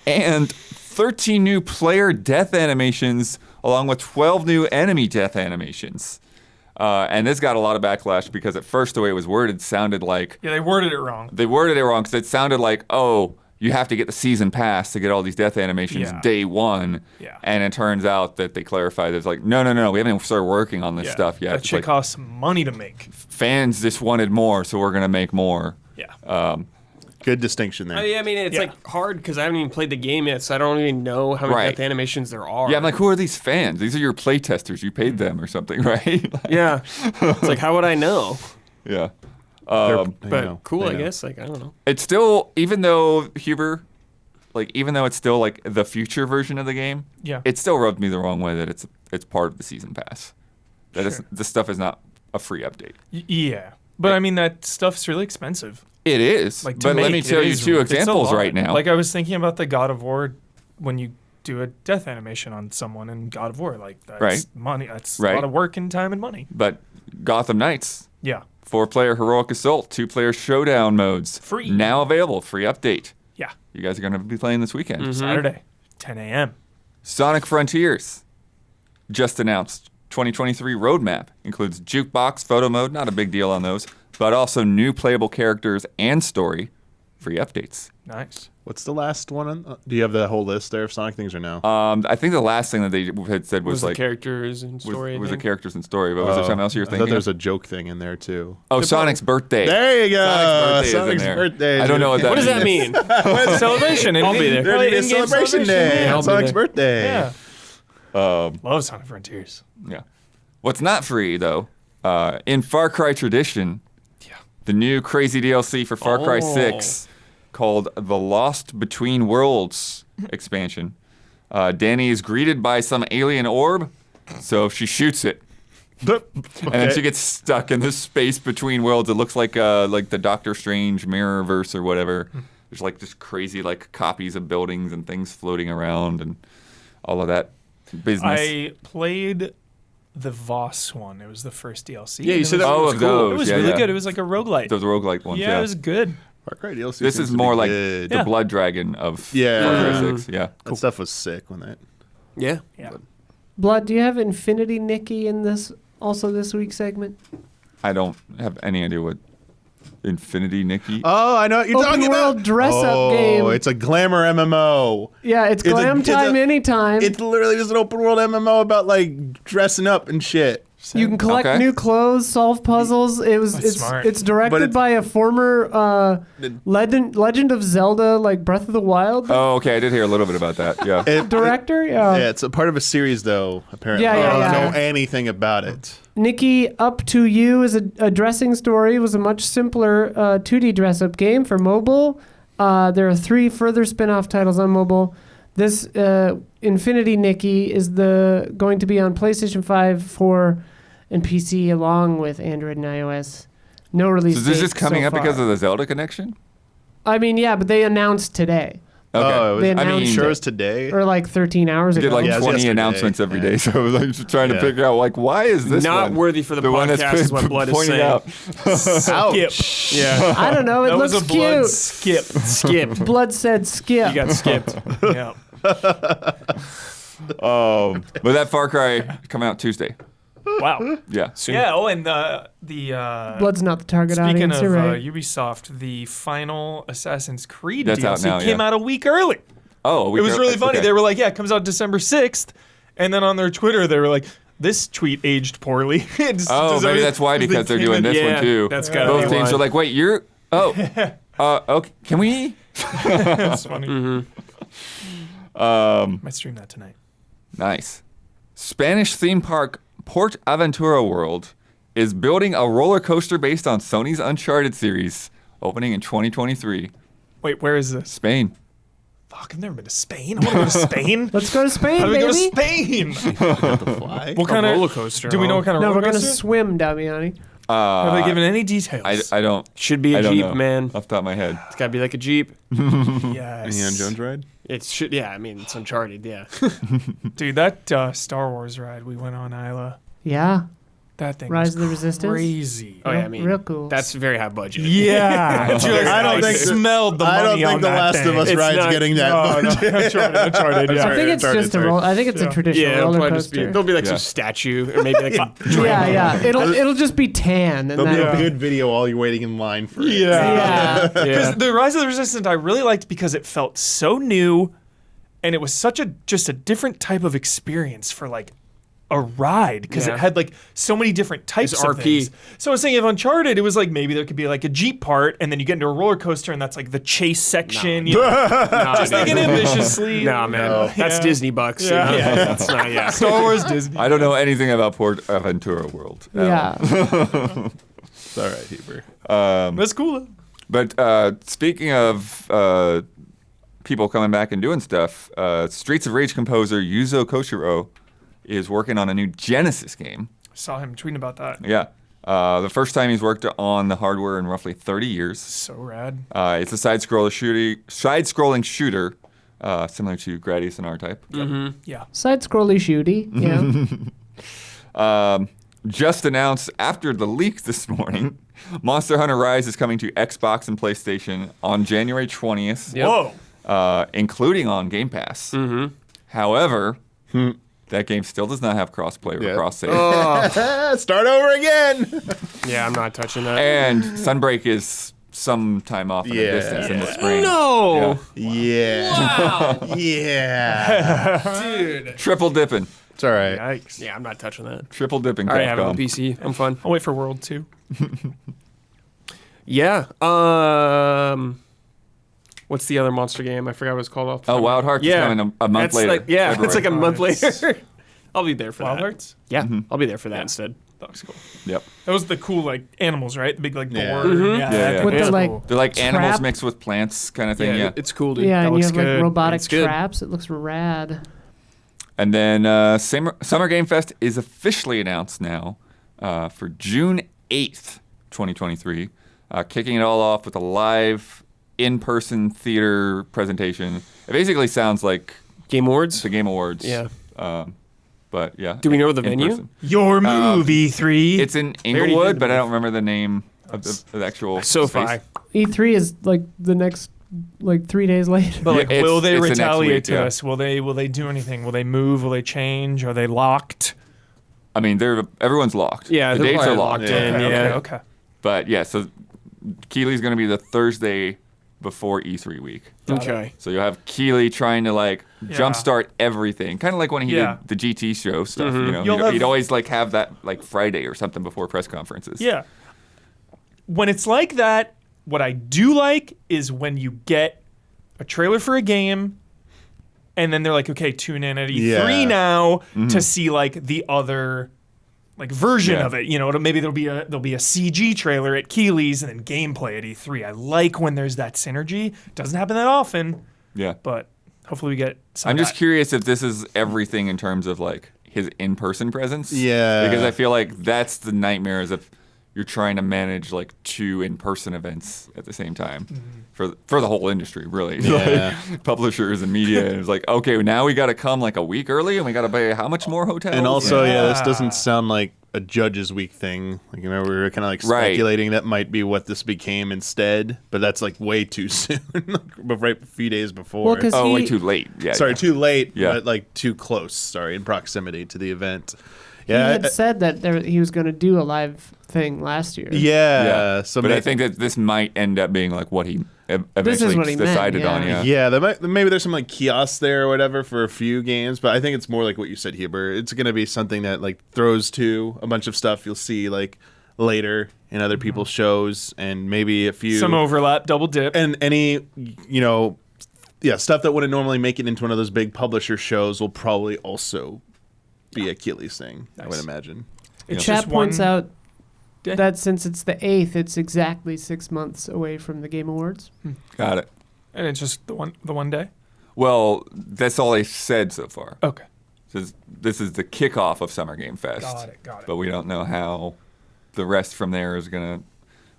and 13 new player death animations, along with 12 new enemy death animations. And this got a lot of backlash because at first the way it was worded sounded like Yeah, they worded it wrong. they worded it wrong because it sounded like, oh, you have to get the season pass to get all these death animations Yeah. day one. Yeah. And it turns out that they clarified it's like, no, we haven't started working on this Yeah. stuff yet. That It's shit like, costs money to make. fans just wanted more, so we're gonna make more. Yeah. Good distinction there. I mean, it's Yeah. like hard because I haven't even played the game yet, so I don't even know how many Right. death animations there are. Yeah, I'm like, who are these fans? These are your play testers. You paid them or something, right? Like, yeah. It's like, how would I know? yeah. They're- But cool, they I know. guess. Like, I don't know. It's still, even though Huber, like, even though it's still like the future version of the game, Yeah. it still rubbed me the wrong way that it's part of the season pass. That is, Sure. this stuff is not a free update. Yeah. But I mean, that stuff's really expensive. It is, Like, to but let me make, tell it you is- two it's a examples lot. right now. Like I was thinking about the God of War when you do a death animation on someone in God of War. Like that's Right. money. That's Right. a lot of work and time and money. But Gotham Knights, Yeah. 4-player heroic assault, 2-player showdown modes, Free. now available, free update. Yeah. You guys are going to be playing this weekend. Saturday, 10 a.m. Sonic Frontiers just announced 2023 roadmap includes jukebox, photo mode, not a big deal on those, but also new playable characters and story, free updates. Nice. What's the last one? Do you have the whole list there of Sonic things or no? I think the last thing that they had said was the like characters and story. was the characters and story. But was there something else you were I thinking? thought there was a joke thing in there too. Oh, Sonic's birthday. There you go. Sonic's birthday is in there. birthday. I don't know what that What does means. that mean? Celebration. I'll be there. There's a In-game celebration day. I'll on be Sonic's there. birthday. Yeah. Love Sonic Frontiers. Yeah. What's not free though, in Far Cry tradition, the new crazy DLC for Far Cry 6 called the Lost Between Worlds expansion. Danny is greeted by some alien orb, so she shoots it. And then she gets stuck in this space between worlds. It looks like the Doctor Strange Mirrorverse or whatever. There's like just crazy like copies of buildings and things floating around and all of that business. I played the Voss one. It was the first DLC. Yeah, you and said it that was, Oh, was of cool. those. It was yeah, really yeah. good. It was like a roguelite. Those roguelike ones. Yeah, it was good. Far Cry DLC. This seems is to more be like good. the Blood Dragon of Yeah. Far Cry 6. Yeah. That stuff was sick when that. Yeah. Yeah. Blood, do you have Infinity Nikki in this week's segment? I don't have any idea what Infinity Nikki. Oh, I know what you're Open talking world about. dress-up game. Oh, it's a glamour MMO. Yeah, it's glam time anytime. It's literally just an open world MMO about like dressing up and shit. You can collect Okay. new clothes, solve puzzles. That's smart. It's directed But by a former Legend of Zelda, like Breath of the Wild Oh, okay. I did hear a little bit about that. Yeah. director. Yeah, it's a part of a series though. Apparently, Yeah, yeah, I yeah. don't know anything about it. Nikki Up to You is a dressing story. It was a much simpler 2D dress-up game for mobile. There are 3 further spin-off titles on mobile. This Infinity Nikki is going to be on PlayStation 5, 4, and PC along with Android and iOS. No release So is this date just coming so up because far. of the Zelda connection? I mean, yeah, but they announced today. Okay. Oh, They it was, I mean, announced sure it. was today. Or like 13 hours I ago. did like Yeah, it was 20 yesterday. announcements every day, Yeah. so I was like just trying to Yeah. figure out like why is this Not one worthy for the one that's podcast is what Blood is pointing saying. out? Ouch. Yeah. I don't know. It That looks was a blood cute. skip. Skip. Blood said skip. You got skipped. Yeah. But that Far Cry coming out Tuesday. Wow. Yeah. Yeah. Oh, and the Blood's not the target speaking audience. of You're right. Ubisoft, the final Assassin's Creed That's out DLC now, came yeah. out a week early. Oh, It was really funny. Okay. They were like, "Yeah, it comes out December 6th," and then on their Twitter they were like, "This tweet aged poorly." Oh, maybe that's why because they're doing this Yeah, one too. that's gotta Both be teams why. are like, wait, you're okay. Can we? That's funny. Might stream that tonight. Nice. Spanish theme park Port Aventura World is building a roller coaster based on Sony's Uncharted series, opening in 2023. Wait, where is this? Spain. Fuck, I've never been to Spain. I want to go to Spain. Let's go to Spain, How do we go to baby. Spain? Fly. What kind of roller coaster, Do we know huh? what kind of No, roller we're going to coaster? swim, Damiani. Have they given any details? I don't. Should be I a don't Jeep, know man. Off the top of my head. It's got to be like a Jeep. Yes. Indiana Jones ride. It should. Yeah, I mean, it's Uncharted. Yeah. Dude, that Star Wars ride we went on, Isla. Yeah. That thing Rise was of the Resistance? crazy. Oh yeah, I mean, Real cool. That's very high budget. Yeah. I don't think smelled the money I don't think on the that Last thing. of Us It's ride's not- getting that much. Uncharted, yeah. I think it's Sorry, just sorry. a roll. I think it's a traditional Yeah, it'll roller probably just be. coaster. There'll be like Yeah. some statue or maybe like a. Yeah, yeah. It'll just be tan and There'll be then a good video while you're waiting in line for it. yeah. Yeah. Because the Rise of the Resistance I really liked because it felt so new, and it was such a different type of experience for like a ride because Yeah. it had like so many different types It's of RP. things. So I was thinking of Uncharted, it was like maybe there could be like a Jeep part, and then you get into a roller coaster, and that's like the chase section. You know, Nah, just thinking dude. ambitiously. Nah, man. No. That's Yeah. Disney bucks. Yeah. You know? That's not. Yeah. Star Wars, Disney. I don't know anything about Port Aventura World. Yeah. It's all right, Heber. That's cool. But speaking of people coming back and doing stuff, Streets of Rage composer Yuzo Koshiro is working on a new Genesis game. Saw him tweeting about that. Yeah. The first time he's worked on the hardware in roughly 30 years. So rad. It's a side-scrolling shooter, similar to Gradius and R-Type. Yeah. Side scrolly shooty. Yeah. Just announced after the leak this morning, Monster Hunter Rise is coming to Xbox and PlayStation on January 20th, Yep. Whoa. including on Game Pass. However, they That game still does not have crossplay or Yeah. cross-save. Start over again. Yeah, I'm not touching that. And Sunbreak is some time off in the Yeah. distance in the spring. No! Yeah. Wow! Yeah. Dude. Triple dipping. It's all right. Yikes. Yeah, I'm not touching that. Triple dipping. I already have it on Capcom. PC. I'm fine. I'll wait for World 2. Yeah. What's the other monster game? I forgot what it's called off. the Oh, top. Wild Hearts Yeah. is coming a month That's later. Like, yeah, February. it's like a month Nice. later. I'll be there for Wild that. Hearts? Yeah, I'll be there for that instead. That looks cool. Yep. That was the cool, like, animals, right? The big, like, Yeah. boar. Mhm. Yeah, that yeah. With was the, like, cool. They're like animals Trap. mixed with plants kind of thing. Yeah. It's cool, dude. Yeah, That and you looks have like good. robotic It's good. traps. It looks rad. And then Summer Game Fest is officially announced now for June 8th, 2023. Kicking it all off with a live in-person theater presentation. It basically sounds like Game Awards. the Game Awards. Yeah. But yeah. Do we know the in venue? person. Your movie 3. It's in already did Inglewood, the but I move. don't remember the name of the actual SoFi. space. E3 is like the next, like 3 days later. But like, Yeah, will it's they the next retaliate week, to yeah. us? Will they do anything? Will they move? Will they change? Are they locked? I mean, everyone's locked. Yeah, the they're dates are probably locked. locked in. Okay, Yeah. okay. But yeah, so Keeley's going to be the Thursday before E3 week. Okay. So you'll have Keeley trying to like Yeah. jumpstart everything, kind of like when he Yeah. did the GT show stuff. You know, You'll he'd have- always like have that like Friday or something before press conferences. Yeah. When it's like that, what I do like is when you get a trailer for a game and then they're like, okay, tune in at E3 Yeah. now to see like the other like version Yeah. of it. You know, maybe there'll be a CG trailer at Keeley's and then gameplay at E3. I like when there's that synergy. Doesn't happen that often, Yeah. but hopefully we get some I'm of just that. curious if this is everything in terms of like his in-person presence. Yeah. Because I feel like that's the nightmare is if you're trying to manage like 2 in-person events at the same time for the whole industry, really. Yeah. Like, publishers and media. And it's like, okay, now we got to come like a week early and we got to pay how much more hotels? And also, this Yeah. doesn't sound like a Judges Week thing. Like, you know, we were kind of like Right. speculating that might be what this became instead, but that's like way too soon, but right a few days before. Well, 'cause Oh, way he- too late. Yeah. Sorry, yeah. too late, Yeah. but like too close. Sorry, in proximity to the event. He Yeah, had said that he was going to do a live thing last year. yeah. So but I may- think that this might end up being like what he This is eventually what he meant, decided on. yeah. Yeah. maybe there's some like kiosks there or whatever for a few games, but I think it's more like what you said, Huber. It's gonna be something that like throws to a bunch of stuff you'll see like later in other people's shows, and maybe a few some overlap, double dip. and any stuff that wouldn't normally make it into one of those big publisher shows will probably also be a Keeley's thing. I would Nice. imagine. It's Chat just points one out day. that since it's the 8th, it's exactly 6 months away from the Game Awards. Got it. and it's just the one day. Well, that's all they said so far. Okay. This is the kickoff of Summer Game Fest. Got it. But we don't know how the rest from there is going to,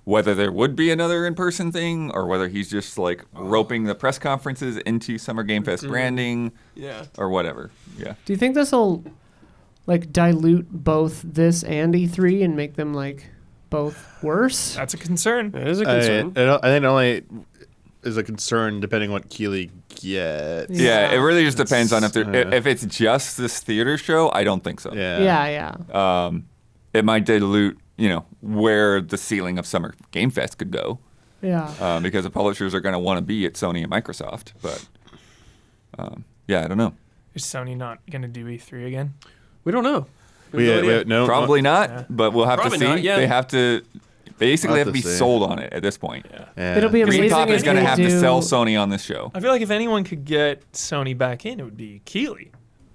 whether there would be another in-person thing or whether he's just like roping the press conferences into Summer Game Fest branding Yeah. or whatever. Yeah. Do you think this will like dilute both this and E3 and make them like both worse? That's a concern. That is a I concern. think it only is a concern depending what Keeley gets. Yeah, it really just depends on if yeah. if it's just this theater show. I don't think so. Yeah. Yeah. It might dilute, where the ceiling of Summer Game Fest could go, Yeah. because the publishers are going to want to be at Sony and Microsoft. But yeah, I don't know. Is Sony not going to do E3 again? We don't know. No, Probably not, Yeah. but we'll have Probably to see. not, yeah. They have to basically We'll have to be see. sold on it at this point. Yeah. It'll be Green amazing Pop if is going to they have to do- sell Sony on this show. I feel like if anyone could get Sony back in, it would be Keeley.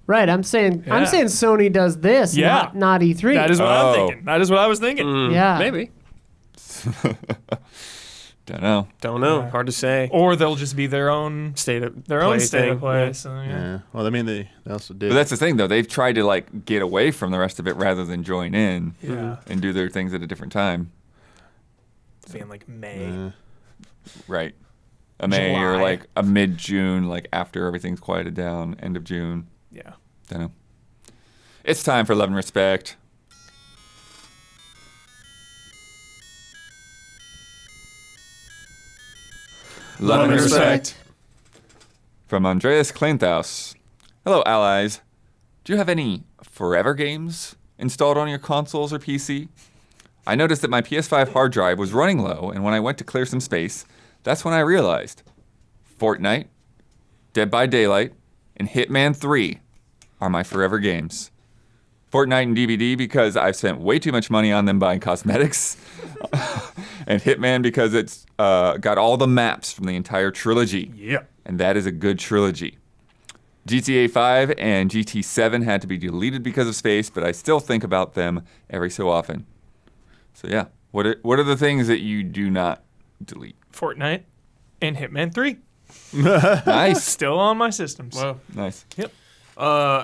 Right. I'm saying Yeah. Sony does this, Yeah. not E3. That is what Oh. I'm thinking. That is what I was thinking. Yeah. Maybe. Don't know. Don't know. Yeah. Hard to say. Or they'll just be their own State of state thing. of play. So, yeah. Yeah. Well, I mean, they also did. But that's the thing, though. They've tried to like get away from the rest of it rather than join in Yeah. and do their things at a different time. Being like May. Right. A May or July. like a mid-June, like after everything's quieted down, end of June. Yeah. Don't know. It's time for Love and Respect. Love and Respect. From Andreas Kleintaus. Hello, allies. Do you have any forever games installed on your consoles or PC? I noticed that my PS5 hard drive was running low, and when I went to clear some space, that's when I realized Fortnite, Dead by Daylight, and Hitman 3 are my forever games. Fortnite and DVD because I've spent way too much money on them buying cosmetics. And Hitman because it's got all the maps from the entire trilogy. Yeah. And that is a good trilogy. GTA 5 and GT 7 had to be deleted because of space, but I still think about them every so often. So yeah, what are the things that you do not delete? Fortnite and Hitman 3. Nice. Still on my systems. Well, Nice. Yep.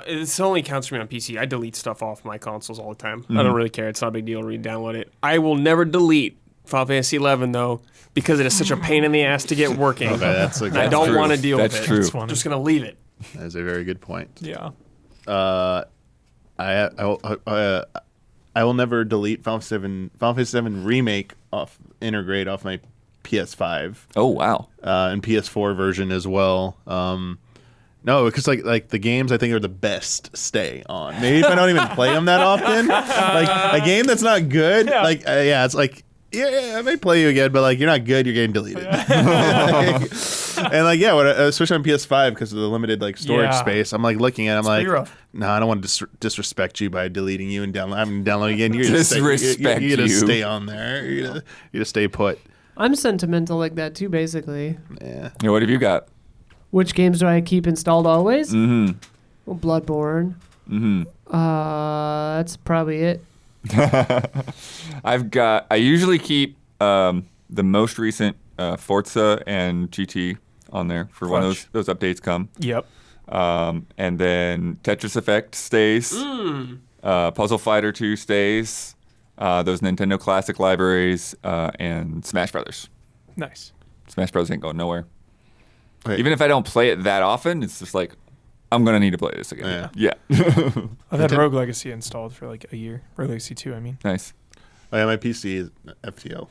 it only counts for me on PC. I delete stuff off my consoles all the time. I don't really care. It's not a big deal to re-download it. I will never delete Final Fantasy 11 though, because it is such a pain in the ass to get working. Okay, that's a I good don't true. want to deal That's with it. true. That's I'm just gonna leave it. That is a very good point. Yeah. I will never delete Final Fantasy 7 remake integrate off my PS5 Oh wow. and PS4 version as well. No, because like the games I think are the best stay on. Maybe if I don't even play them that often, like a game that's not good, Yeah. it's like yeah, I may play you again, but like you're not good, you're getting deleted. And especially on PS5 because of the limited like storage Yeah. space, I'm like looking at it, I'm like, pretty rough. no, I don't want to disrespect you by deleting you and having to download again. You're Disrespect you're gonna you. stay on there. You're gonna stay put. I'm sentimental like that too, basically. Yeah. Yeah, what have you got? Which games do I keep installed always? Mm-hmm. Well, Bloodborne. Mm-hmm. That's probably it. I usually keep the most recent Forza and GT on there for when Clutch. those updates come. Yep. And then Tetris Effect stays. Puzzle Fighter 2 stays. Those Nintendo Classic libraries and Smash Brothers. Nice. Smash Bros. Ain't going nowhere. Wait. Even if I don't play it that often, it's just like, I'm going to need to play this again. Yeah. I've had Rogue Legacy installed for like a year. Rogue Legacy 2, I mean. Nice. Oh, yeah, my PC is FTL.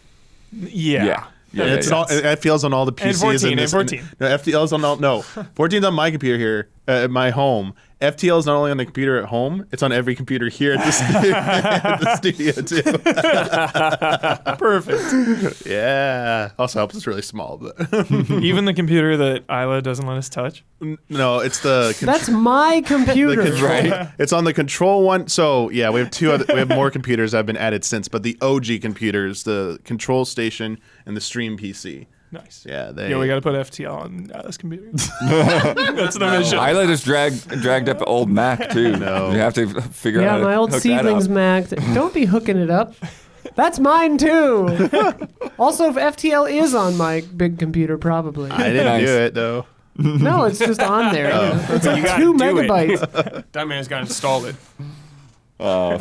Yeah. Yeah, It's on all, FTL's on all the PCs. And 14, in this, and 14. No, FTL's on all. No, 14's on my computer here at my home. FTL is not only on the computer at home; it's on every computer here at the studio too. Perfect. Yeah. Also helps it's really small, but Even the computer that Isla doesn't let us touch. no, it's the. That's my computer. Right. It's on the control one. So yeah, we have more computers that have been added since, but the OG computers, the control station and the stream PC. Nice. Yeah, Yeah, we got to put FTL on Isla's computer. That's the mission. Isla just dragged up old Mac too. No. You have to figure out Yeah, how to my old hook that Seedlings up. Mac. Don't be hooking it up. That's mine too. Also, if FTL is on my big computer, probably. I didn't Nice. do it though. No, it's just on there. It's like You gotta 2 do it. megabytes. That man's got installed it.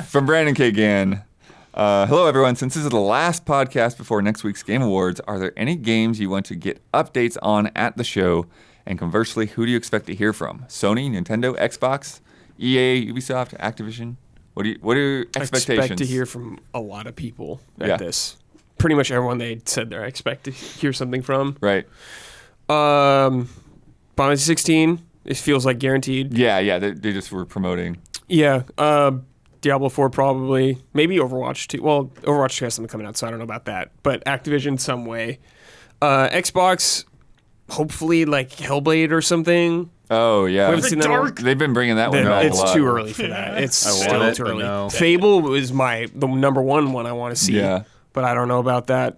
From Brandon K. Gann. Hello, everyone. Since this is the last podcast before next week's Game Awards, are there any games you want to get updates on at the show? And conversely, who do you expect to hear from? Sony, Nintendo, Xbox, EA, Ubisoft, Activision? What are your expectations? I expect to hear from a lot of people at Yeah. this. Pretty much everyone they said there I expect to hear something from. Right. Final Fantasy 16, it feels like guaranteed. Yeah. They just were promoting. Yeah. Diablo 4 probably. Maybe Overwatch 2. Well, Overwatch 2 has something coming out, so I don't know about that. But Activision some way. Xbox, hopefully like Hellblade or something. Oh, yeah. We haven't seen that one. They've been bringing that one back It's a lot. too early for that. It's I want still it, too but early. no. Fable is the number one I want to see. Yeah. But I don't know about that.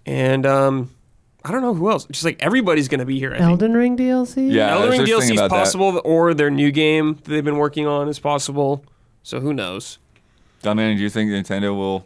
And I don't know who else. Just like everybody's going to be here, I think. Elden Ring DLC? Yeah. Elden Ring I was just DLC thinking is about that. possible, or their new game that they've been working on is possible. So who knows? Dominic, do you think Nintendo will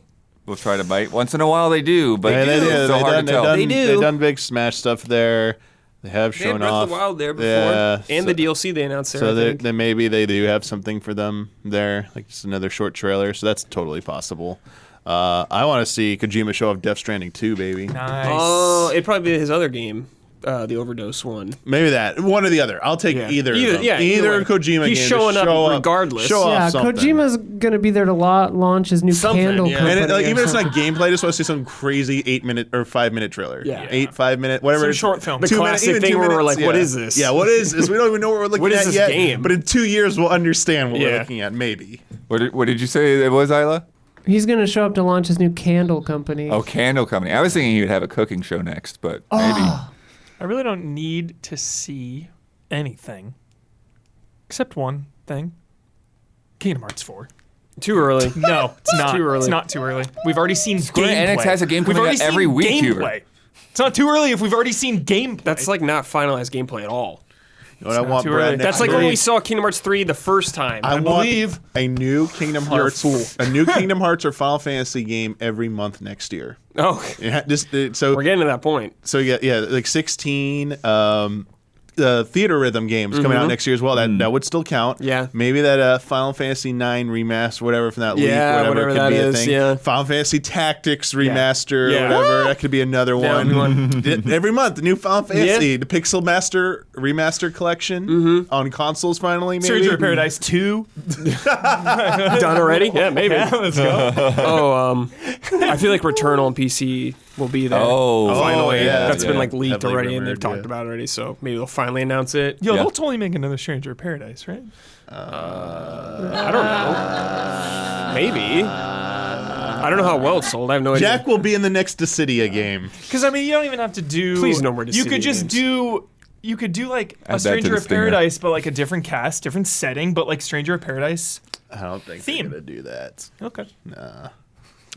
try to bite? Once in a while they do, but Yeah, it's so hard to tell. They do. They've done big Smash stuff there. They have They had shown Breath off. of the Wild there before. Yeah, And the DLC they announced there, So I think. then maybe they do have something for them there, like just another short trailer. So that's totally possible. I want to see Kojima show off Death Stranding 2, baby. Nice. Oh, it'd probably be his other game. the overdose one. Maybe that. One or the other. I'll take either. Of them. Either way. Kojima He's game. showing Just up show regardless. Show Yeah, off something. Kojima's gonna be there to launch his new Something, candle yeah. company. And even or if it's not something. gameplay, I just want to see some crazy 8-minute or 5-minute trailer. Yeah. 5-minute, whatever. Some it's- short film. The 2 classic even thing 2 where we're minutes, like, what is this? Yeah, what is this? We don't even know what we're looking What is at this yet. game? But in 2 years, we'll understand what we're Yeah. looking at, maybe. What did you say it was, Isla? He's gonna show up to launch his new candle company. Oh, Candle Company. I was thinking he would have a cooking show next, but maybe. I really don't need to see anything except one thing. Kingdom Hearts 4. Too early. No, it's not. too early. It's not too early. We've already seen Square gameplay. Enix has a game We've coming already out every seen week, Huber. gameplay. It's not too early if we've already seen gameplay. That's like not finalized gameplay at all. You know what I want, too Brad? early. That's I like when believe- we saw Kingdom Hearts 3 the first time. I want believe. a new Kingdom You're a Hearts, fool. a new Kingdom Hearts or Final Fantasy game every month next year. Oh, Yeah, we're so getting to that point. like 16 theater rhythm games coming out next year as well. That would still count. Yeah. Maybe that Final Fantasy 9 remaster, whatever from that leak, Yeah, whatever whatever could that be a is, thing. yeah. Final Fantasy Tactics remaster, Yeah. whatever. That could be another Yeah, one. Every month, the new Final Fantasy, Yeah. the Pixel Master remaster collection on consoles finally. Maybe. Stranger of Paradise 2. Done already? Yeah, maybe. Yeah, let's go. I feel like Returnal on PC will be there. Oh, finally. yeah, That's been yeah. like leaked Heavily already, and they've rumored, talked yeah. about it already. So maybe they'll finally announce it. Yo, Yeah. they'll totally make another Stranger of Paradise, right? I don't know. Maybe. I don't know how well it's sold. I have no idea. Jack will be in the next Dissidia game. Because I mean, you don't even have to do. Please no more You could Dissidia just games. do. You could do like Add that a to Stranger the of stinger. Paradise, but like a different cast, different setting, but like Stranger of Paradise. I don't think Theme. they're gonna do that. Okay.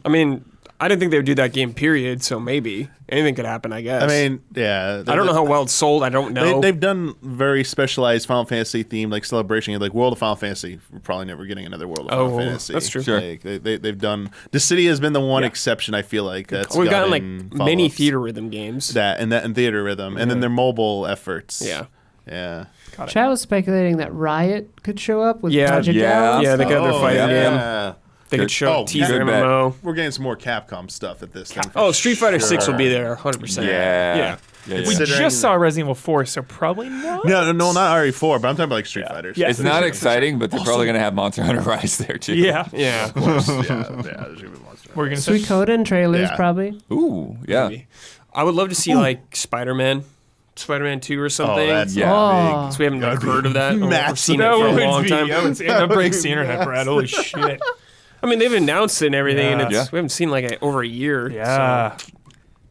I mean, I didn't think they would do that game, period. So maybe anything could happen, I guess. I mean, yeah. I don't know how well it's sold. I don't know. They've done very specialized Final Fantasy themed like celebration, like World of Final Fantasy. We're probably never getting another World of Final Fantasy. that's true. Sure. Like, they've done. Dissidia has been the one exception. I feel like that's We've gotten like many follow-ups. theater rhythm games. that and theater rhythm, and then their mobile efforts. Yeah. Yeah. Chat was speculating that Riot could show up with Yeah, Project yeah. Alice. Yeah, they got their fighting game. yeah. They could Good. show Oh, teaser good bet. MMO. We're getting some more Capcom stuff at this thing. for Oh, Street Fighter sure. 6 will be there, 100%. Yeah. Yeah. Yeah, We yeah. Considering- just saw Resident Evil 4, so probably not. No, not RE4, but I'm talking about like Street Fighters. Yeah. It's not exciting, but they're probably going to have Monster Hunter Rise there too. Yeah. Yeah. yeah, there's gonna be monster. We're gonna say. Suikoden trailers Yeah. probably. Ooh, yeah. Maybe. I would love to see like Spider-Man 2 or something. Oh, that's Yeah. Oh. So we haven't like, heard of that. Or massive. seen it That for a would long be. time. That breaks the internet, Brad. Holy shit. I mean, they've announced it and everything, and Yeah. it's, we haven't seen like over a year. Yeah.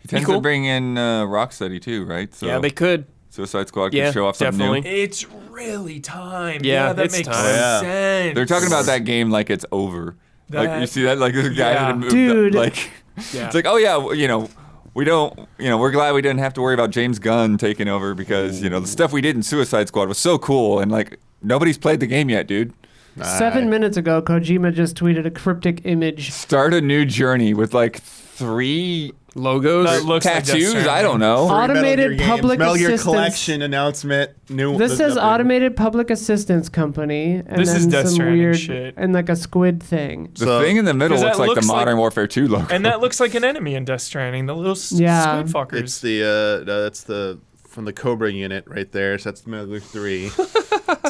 He tends cool. to bring in Rocksteady too, right? So So. Yeah, they could. Suicide Squad Yeah, can show off something definitely. new. It's really time. Yeah, that it's makes time. Yeah. sense. They're talking about that game like it's over. Like you That- see that, like there's a guy Yeah. that moved, Dude. like Yeah. it's like, oh yeah, we don't, we're glad we didn't have to worry about James Gunn taking over because the stuff we did in Suicide Squad was so cool and like nobody's played the game yet, dude. 7 minutes ago, Kojima just tweeted a cryptic image. Start a new journey with like 3 Logos. That looks like Death tattoos. Stranding. I don't know. Automated public Metal Gear assistance. Collection announcement. New. This says automated public assistance company, and This then is Death some Stranding weird shit. and like a squid thing. The So- thing in the middle 'Cause that looks like the looks like- Modern Warfare 2 logo. And that looks like an enemy in Death Stranding. The little Yeah. squid fuckers. It's the that's the from the Cobra unit right there. So that's the Metal Gear 3.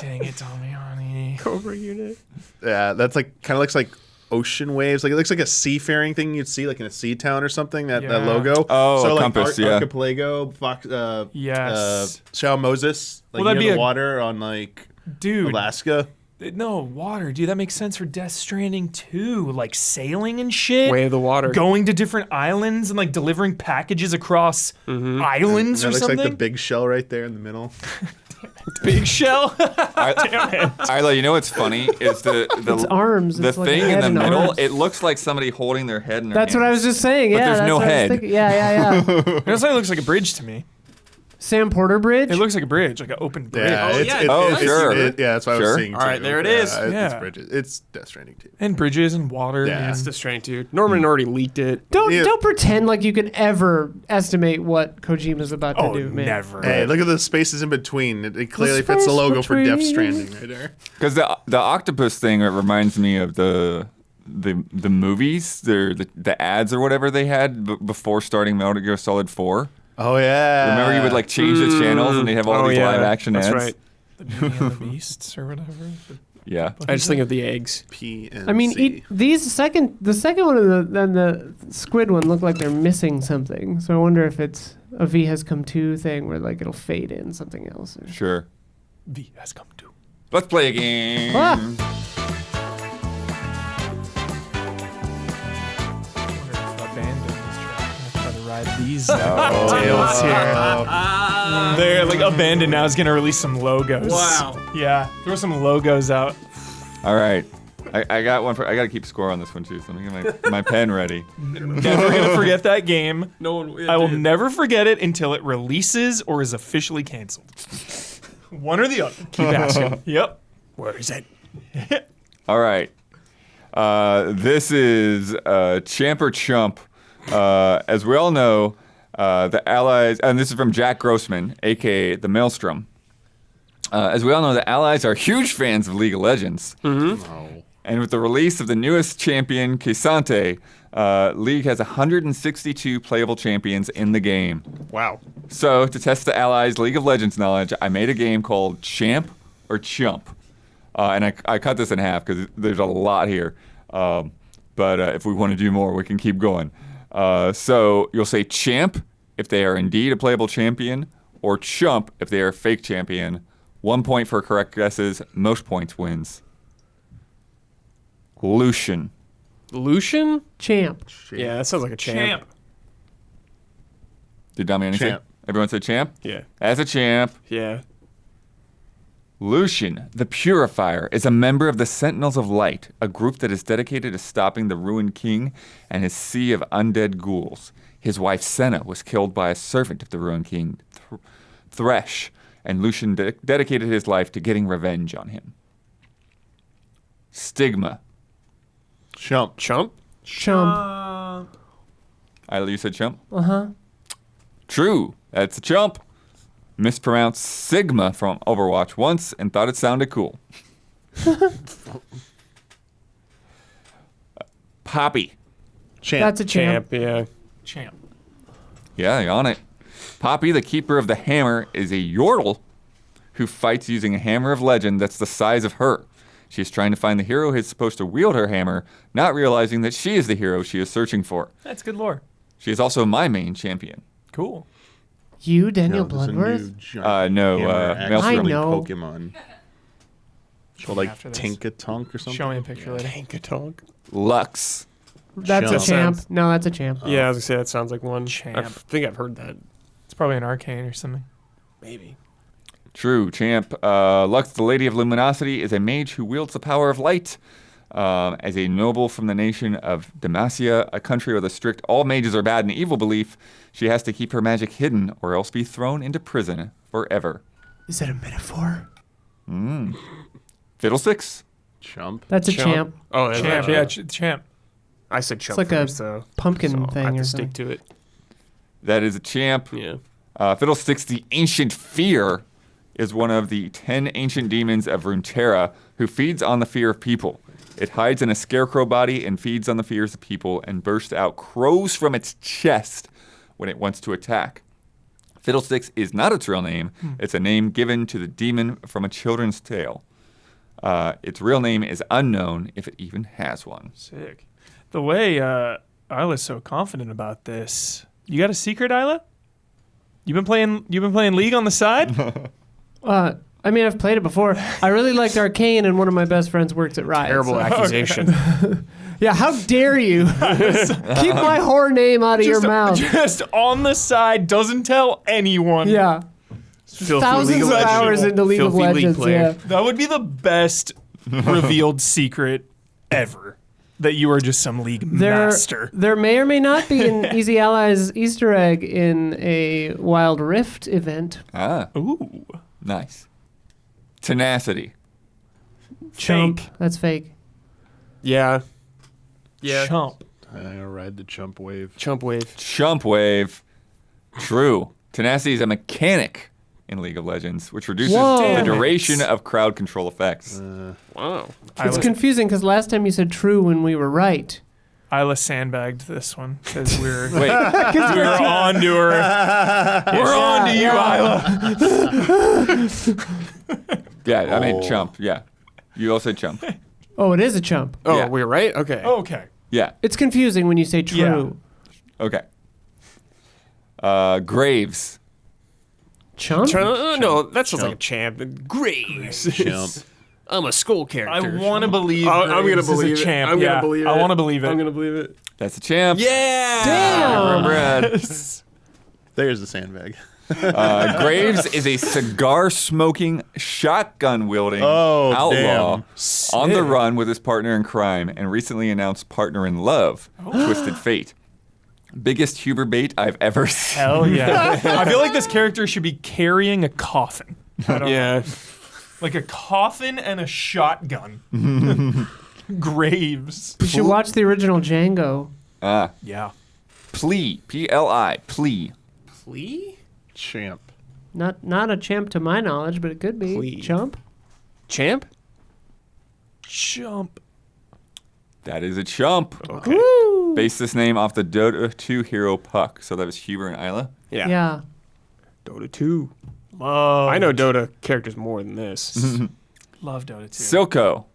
Dang it, Damiani. Cobra unit. Yeah, that's like kind of looks like ocean waves. Like it looks like a seafaring thing you'd see like in a sea town or something. That Yeah. logo. Oh, so a like compass, yeah. Archipelago, Fox, Yes. Shao Moses, like Well, that'd near be the a- water on like Dude. Alaska. No, water. Dude, that makes sense for Death Stranding too. Like sailing and shit. Way of the water. Going to different islands and like delivering packages across islands That or looks something. like the big shell right there in the middle. big shell. Isla, you know what's funny is the It's arms. the It's like a thing in head the and middle. arms. It looks like somebody holding their head in their That's what I was hands. just saying. But Yeah, there's that's no what I was head. thinking. Yeah. It looks like it looks like a bridge to me. Sam Porter Bridge. It looks like a bridge, like an open bridge. Yeah, Oh, it's, yeah, it- Oh, it's- sure. yeah, that's what I Sure. was seeing. All right, too. there it is. It's Yeah. bridges. It's Death Stranding too. And bridges and water. Yeah. and- That's the strange dude. Norman already leaked it. Don't Yeah. don't pretend like you can ever estimate what Kojima's about to Oh, do, man. never. Hey, look at the spaces in between. It clearly fits the space logo for Death between. Stranding right there. Because the octopus thing, it reminds me of the movies, the ads or whatever they had before starting Metal Gear Solid 4. Oh yeah. Remember, you would like change the channels and they have all these live action ads. That's right. The Beauty and the Beasts or whatever. Yeah. I just think of the eggs. PNC. I mean, the second one and the squid one look like they're missing something. So I wonder if it's a V has come to thing where like it'll fade in something else. Or... Sure. V has come to. Let's play a game. Ah! I wonder if Abandon is trying to ride these tails here. They're like Abandon now is gonna release some logos. Wow. Yeah, throw some logos out. All right. I got one. I got to keep score on this one too. So let me get my pen ready. Never gonna forget that game. No one. I will never forget it until it releases or is officially canceled. One or the other. Keep asking. Yep. Where is it? All right. This is Champ or Chump. As we all know, the Allies, and this is from Jack Grossman, aka the Maelstrom. As we all know, the Allies are huge fans of League of Legends. And with the release of the newest champion, Kisante, League has 162 playable champions in the game. Wow. So, to test the Allies' League of Legends knowledge, I made a game called Champ or Chump. And I cut this in half because there's a lot here. But if we want to do more, we can keep going. So, you'll say Champ if they are indeed a playable champion, or Chump if they are a fake champion. 1 point for correct guesses, most points wins. Lucian. Lucian? Champ. Yeah, that sounds like a champ. Did Damiani say? Champ. Everyone said Champ? Yeah. As a champ. Yeah. Lucian, the Purifier, is a member of the Sentinels of Light, a group that is dedicated to stopping the Ruined King and his sea of undead ghouls. His wife Senna was killed by a servant of the Ruined King, Thresh, and Lucian dedicated his life to getting revenge on him. Stigma. Chump. Chump? Chump. Isla, you said Chump? Uh-huh. True. That's a Chump. Mispronounced Sigma from Overwatch once and thought it sounded cool. Poppy. Champ. That's a champ. Yeah. Champ. Yeah, you're on it. Poppy, the keeper of the hammer, is a Yordle who fights using a hammer of legend that's the size of her. She is trying to find the hero who's supposed to wield her hammer, not realizing that she is the hero she is searching for. That's good lore. She is also my main champion. Cool. You, Daniel there's a Bloodworth? new giant No, hammer Maelstrom. actually I know. Pokemon. Show me Like after this. Tinkatonk or something. Show me a picture later. Tankatonk? Lux. That's Chump. a champ. Sounds- No, that's a champ. Yeah, I was gonna say that sounds like one. Champ. I think I've heard that. It's probably an arcane or something. Maybe. True, champ. Lux, the Lady of Luminosity, is a mage who wields the power of light. As a noble from the nation of Demacia, a country with a strict all mages are bad and evil belief, she has to keep her magic hidden or else be thrown into prison forever. Is that a metaphor? Fiddlesticks? Chump. That's a champ. Oh, that's Champ. actually- Yeah, champ. I said chump like a first, so pumpkin so thing I have or to something. stick to it. That is a champ. Yeah. Fiddlesticks, the Ancient Fear, is one of the 10 ancient demons of Runeterra who feeds on the fear of people. It hides in a scarecrow body and feeds on the fears of people and bursts out crows from its chest when it wants to attack. Fiddlesticks is not its real name. It's a name given to the demon from a children's tale. Its real name is unknown, if it even has one. Sick. The way Isla's so confident about this. You got a secret, Isla? You've been playing League on the side? I mean, I've played it before. I really liked Arcane, and one of my best friends works at Riot. Terrible so- accusation. Yeah, how dare you? Keep my horror name out of your mouth. Just on the side, doesn't tell anyone. Yeah. Filthy Thousands League of Legends. hours into League of Filthy League Legends. player. Yeah. That would be the best revealed secret ever. That you are just some League master. There may or may not be an Easy Allies Easter egg in a Wild Rift event. Ah, Ooh. nice. Tenacity. Chump. Fake. That's fake. Yeah. Yeah. Chump. I ride the chump wave. Chump wave. Chump Wave. True. Tenacity is a mechanic in League of Legends, which reduces Whoa. the Damn duration of crowd control effects. Wow. It's confusing because last time you said true when we were right. Isla sandbagged this one because we're Wait, we're on to her. We're on to you, Isla. yeah, I mean Chump. Yeah, you all said Chump. Oh, it is a chump. Oh, Yeah. we're right? Okay. Okay. Yeah, It's confusing when you say true. okay. Graves. Chump? No, that sounds like a champ. Graves. Chump. I'm a skull character. I want to believe. I'm gonna Graves is believe a it. champ. I'm yeah, gonna believe it. I want to believe it. I'm gonna believe it. That's a champ. Yeah. Damn. Brad. There's the sandbag. Graves is a cigar-smoking, shotgun-wielding Oh, outlaw damn. on the run with his partner in crime and recently announced partner in love, Twisted Fate. Biggest Huber bait I've ever seen. Hell yeah! I feel like this character should be carrying a coffin. I don't know. Yeah. Like a coffin and a shotgun. Graves. You should watch the original Django. Yeah. Plea. P-L-I. Plea. Flea? Champ. Not a champ to my knowledge, but it could be. Flea. Chump? Champ? Chump. That is a chump. Okay. Woo! Based this name off the Dota 2 hero Puck. So that was Huber and Isla. Yeah. Yeah. Dota 2. Love. I know Dota characters more than this. Love Dota 2. Silco.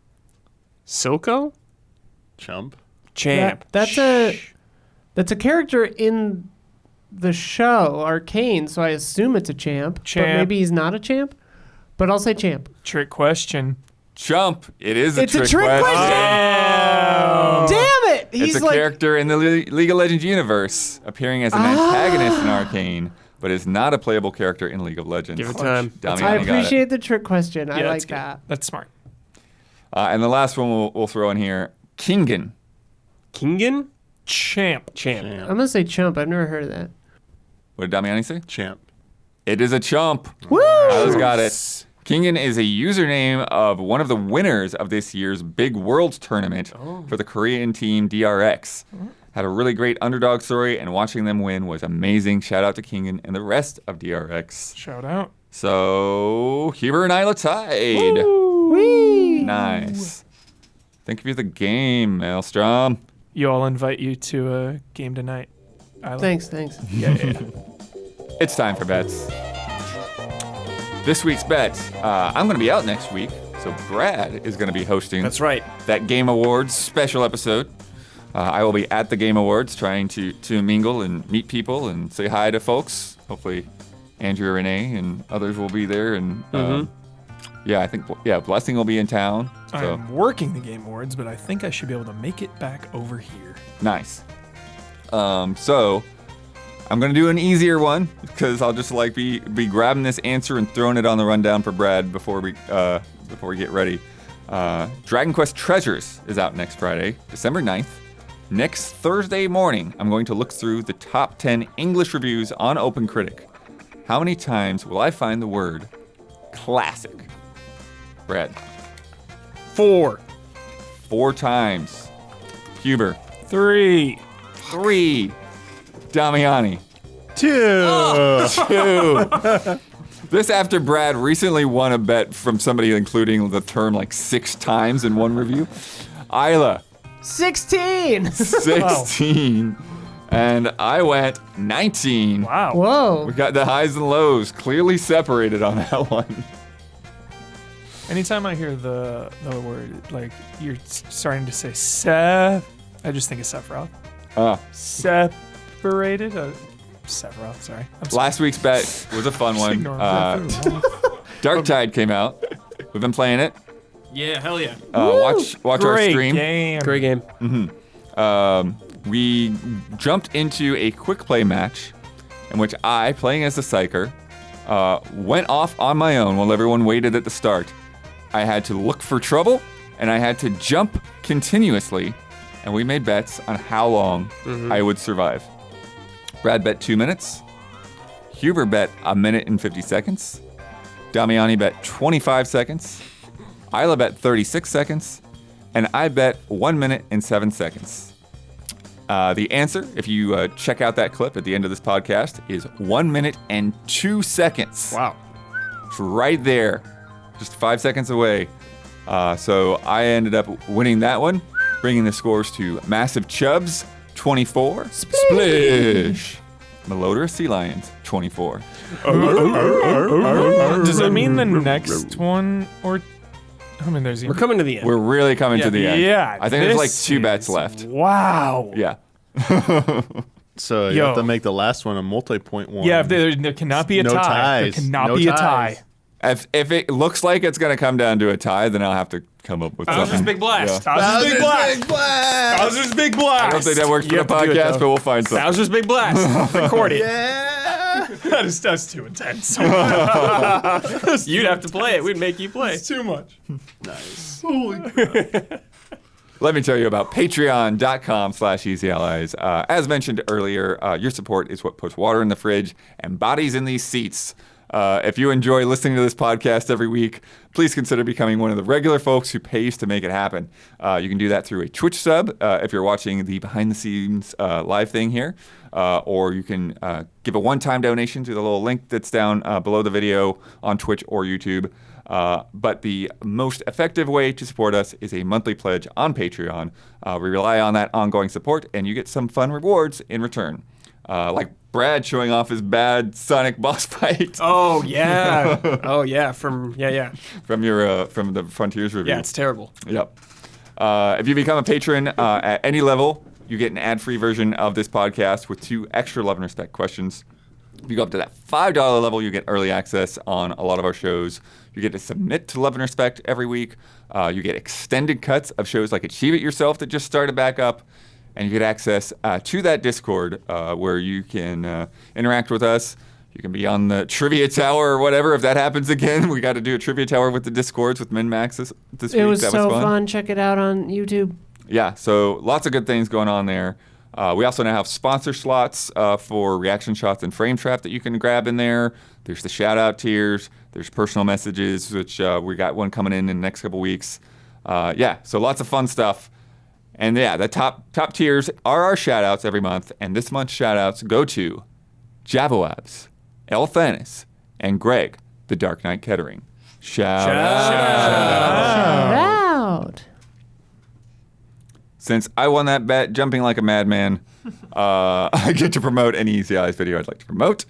Silco? Chump. Champ. That's a character in the show Arcane, so I assume it's a champ. Champ. But maybe he's not a champ. But I'll say champ. Trick question. Chump. It is a It's a trick trick question. Damn it! It's a character in the League of Legends universe, appearing as an antagonist in Arcane, but is not a playable character in League of Legends. Give it time. Damiani I got it. appreciate the trick question. I Yeah, like that's good. that. That's smart. And the last one we'll throw in here, Kingen. Kingen? Champ. Champ. I'm gonna say chump. I've never heard of that. What did Damiani say? Champ. It is a chump. Woo! Isla's got it. Kingen is a username of one of the winners of this year's Big Worlds tournament for the Korean team DRX. Had a really great underdog story, and watching them win was amazing. Shout out to Kingen and the rest of DRX. Shout out. So, Huber and Isla tied. Whee! Nice. Thank you for the game, Maelstrom. You all invite you to a game tonight. Isla. Thanks. Yeah. It's time for bets. This week's bet, I'm going to be out next week, so Brad is going to be hosting That's right. that Game Awards special episode. I will be at the Game Awards trying to mingle and meet people and say hi to folks. Hopefully Andrew, Renee, and others will be there. And yeah, I think Blessing will be in town. So I'm working the Game Awards, but I think I should be able to make it back over here. nice. So I'm gonna do an easier one because I'll just like be grabbing this answer and throwing it on the rundown for Brad before we get ready. Dragon Quest Treasures is out next Friday, December 9th. Next Thursday morning, I'm going to look through the top 10 English reviews on OpenCritic. How many times will I find the word classic? Brad. 4. 4 times. Huber. 3. 3. Damiani. 2. 2. This after Brad recently won a bet from somebody including the term like 6 times in one review. Isla. 16. 16. And I went 19. Wow. Whoa. We got the highs and lows clearly separated on that one. Anytime I hear the word, like you're starting to say Seph, I just think of Sephiroth. Separated? Sephiroth, sorry. I'm sorry. Last week's bet was a fun one. Ignore me. Dark Tide came out. We've been playing it. Yeah, hell yeah. Watch our Great stream. game. Great game. We jumped into a quick play match in which I, playing as the Psyker, went off on my own while everyone waited at the start. I had to look for trouble, and I had to jump continuously, and we made bets on how long I would survive. Brad bet 2 minutes. Huber bet 1 minute and 50 seconds. Damiani bet 25 seconds. Isla bet 36 seconds. And I bet 1 minute and 7 seconds. The answer, if you check out that clip at the end of this podcast, is 1 minute and 2 seconds. Wow. It's right there, just 5 seconds away. So I ended up winning that one. bringing the scores to Massive Chubs, 24. Splish! Malodorous Sea Lions, 24. Does that mean the next one or? I mean, there's. We're coming to the end. We're really coming to the end. Yeah. I think there's like this 2 bets is- left. Wow. Yeah. So you Yo. have to make the last one a multi-point one. Yeah. If there cannot be a No tie. ties. There cannot No be a ties. tie. If it looks like it's going to come down to a tie, then I'll have to come up with Bowser's something. Big Blast. Yeah. Bowser's Big Blast. Bowser's Big Blast. I don't think that works for You the have to do it, podcast, though. but we'll find something. Bowser's Big Blast. Record it. Yeah. That's too intense. You'd have to play it. We'd make you play. Too much. Nice. Let me tell you about patreon.com/easyallies. As mentioned earlier, your support is what puts water in the fridge and bodies in these seats. If you enjoy listening to this podcast every week, please consider becoming one of the regular folks who pays to make it happen. You can do that through a Twitch sub if you're watching the behind-the-scenes live thing here, or you can give a one-time donation to the little link that's down below the video on Twitch or YouTube. But the most effective way to support us is a monthly pledge on Patreon. We rely on that ongoing support, and you get some fun rewards in return. Like Brad showing off his bad Sonic boss fight Oh yeah. Oh yeah. From from the Frontiers review. Yeah, it's terrible. Yep. If you become a patron at any level, you get an ad-free version of this podcast with 2 extra love and respect questions. If you go up to that $5 level, you get early access on a lot of our shows. You get to submit to Love and Respect every week. You get extended cuts of shows like Achieve It Yourself that just started back up. And you get access to that Discord where you can interact with us. You can be on the Trivia Tower or whatever. If that happens again, we got to do a Trivia Tower with the Discords with Min-Max this week. It was That so was fun. Check it out on YouTube. Yeah, so lots of good things going on there. We also now have sponsor slots for reaction shots and frame trap that you can grab in there. There's the shout out tiers. There's personal messages, which we got one coming in the next couple weeks. Yeah, so lots of fun stuff. And yeah, the top tiers are our shout outs every month. And this month's shout outs go to Javawabs, El Thanis, and Greg, the Dark Knight Kettering. Shout out. Shout out. Since I won that bet, jumping like a madman, I get to promote any Easy Eyes video I'd like to promote.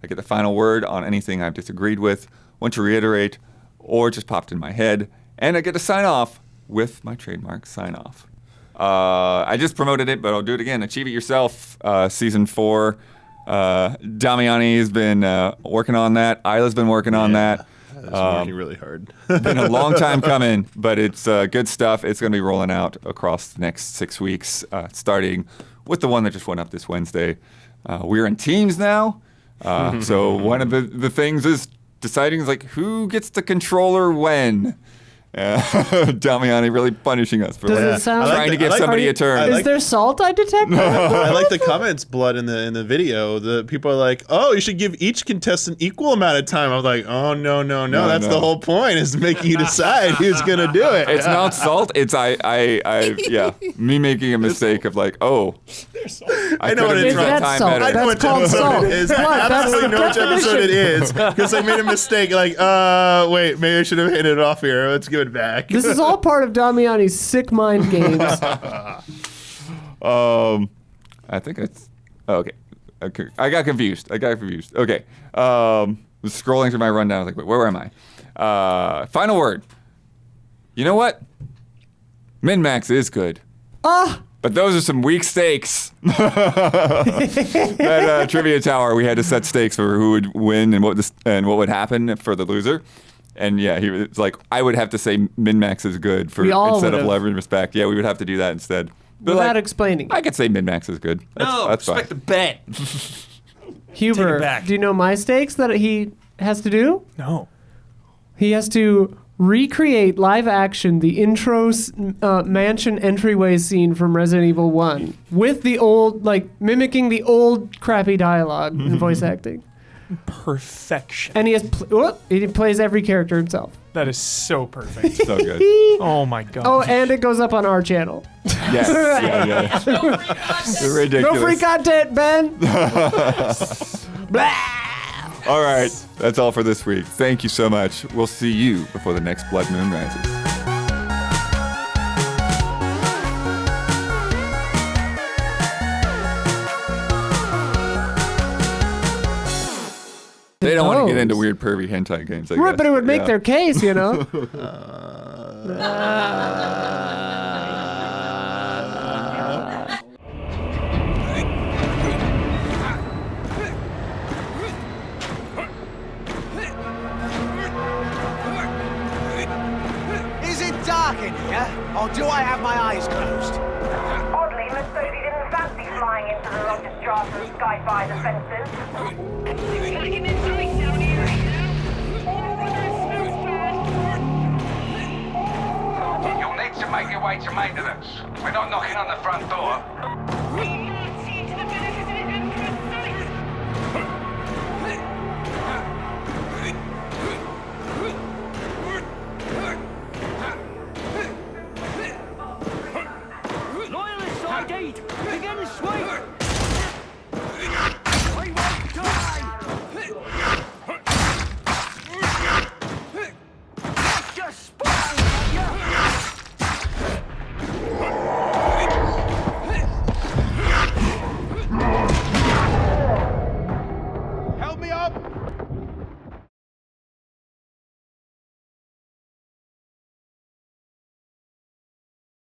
I get the final word on anything I've disagreed with, want to reiterate, or just popped in my head. And I get to sign off with my trademark sign off. I just promoted it, but I'll do it again. Achieve It Yourself, Season 4. Damiani has been working on that. Isla's been working on that. It's working really hard. Been a long time coming, but it's good stuff. It's going to be rolling out across the next 6 weeks, starting with the one that just went up this Wednesday. We're in teams now. So one of the things is deciding like who gets the controller when. Damiani really punishing us for Does like, it sound trying to give somebody a turn. Is there salt I detect? I like the comments, Blood, in the video. The people are like, "Oh, you should give each contestant equal amount of time." I was like, "Oh no, that's the whole point, is making you decide who's gonna do it." It's not salt. It's me making a mistake of like, oh, I know what it is. that That's time salt. better. I know That's what called episode salt. it is. What? I That's absolutely the know which episode it definition. is because I made a mistake. Like, wait, maybe I should have hit it off here. Let's give it back. This is all part of Damiani's sick mind games. I think it's okay. I got confused. Okay. Was scrolling through my rundown. I was like, wait, where am I? Final word. You know what? Min-Max is good. But those are some weak stakes. That Trivia Tower, we had to set stakes for who would win and what would happen for the loser. And yeah, he was like, I would have to say Min-Max is good for We all instead of would've. love and respect. Yeah, we would have to do that instead. But Without like, explaining it. I could say Min-Max is good. That's respect fine. the bet. Huber, back. do you know my stakes that he has to do? No. He has to recreate live action the intro mansion entryway scene from Resident Evil 1 with the old, like, mimicking the old crappy dialogue and voice acting. Perfection. And he has he plays every character himself. That is so perfect. So good. Oh my god. Oh, and it goes up on our channel. Yes. Yeah. They're ridiculous. No free content, Ben. Blah. All right. That's all for this week. Thank you so much. We'll see you before the next blood moon rises. They don't want to get knows? into weird pervy hentai games. I Right, guess, but it would make yeah. their case, you know. Is it dark in here, or do I have my eyes closed? Oddly, Miss Sophie didn't fancy flying into the Rocket Strata and sky by the fences. You'll need to make your way to maintenance. We're not knocking on the front door.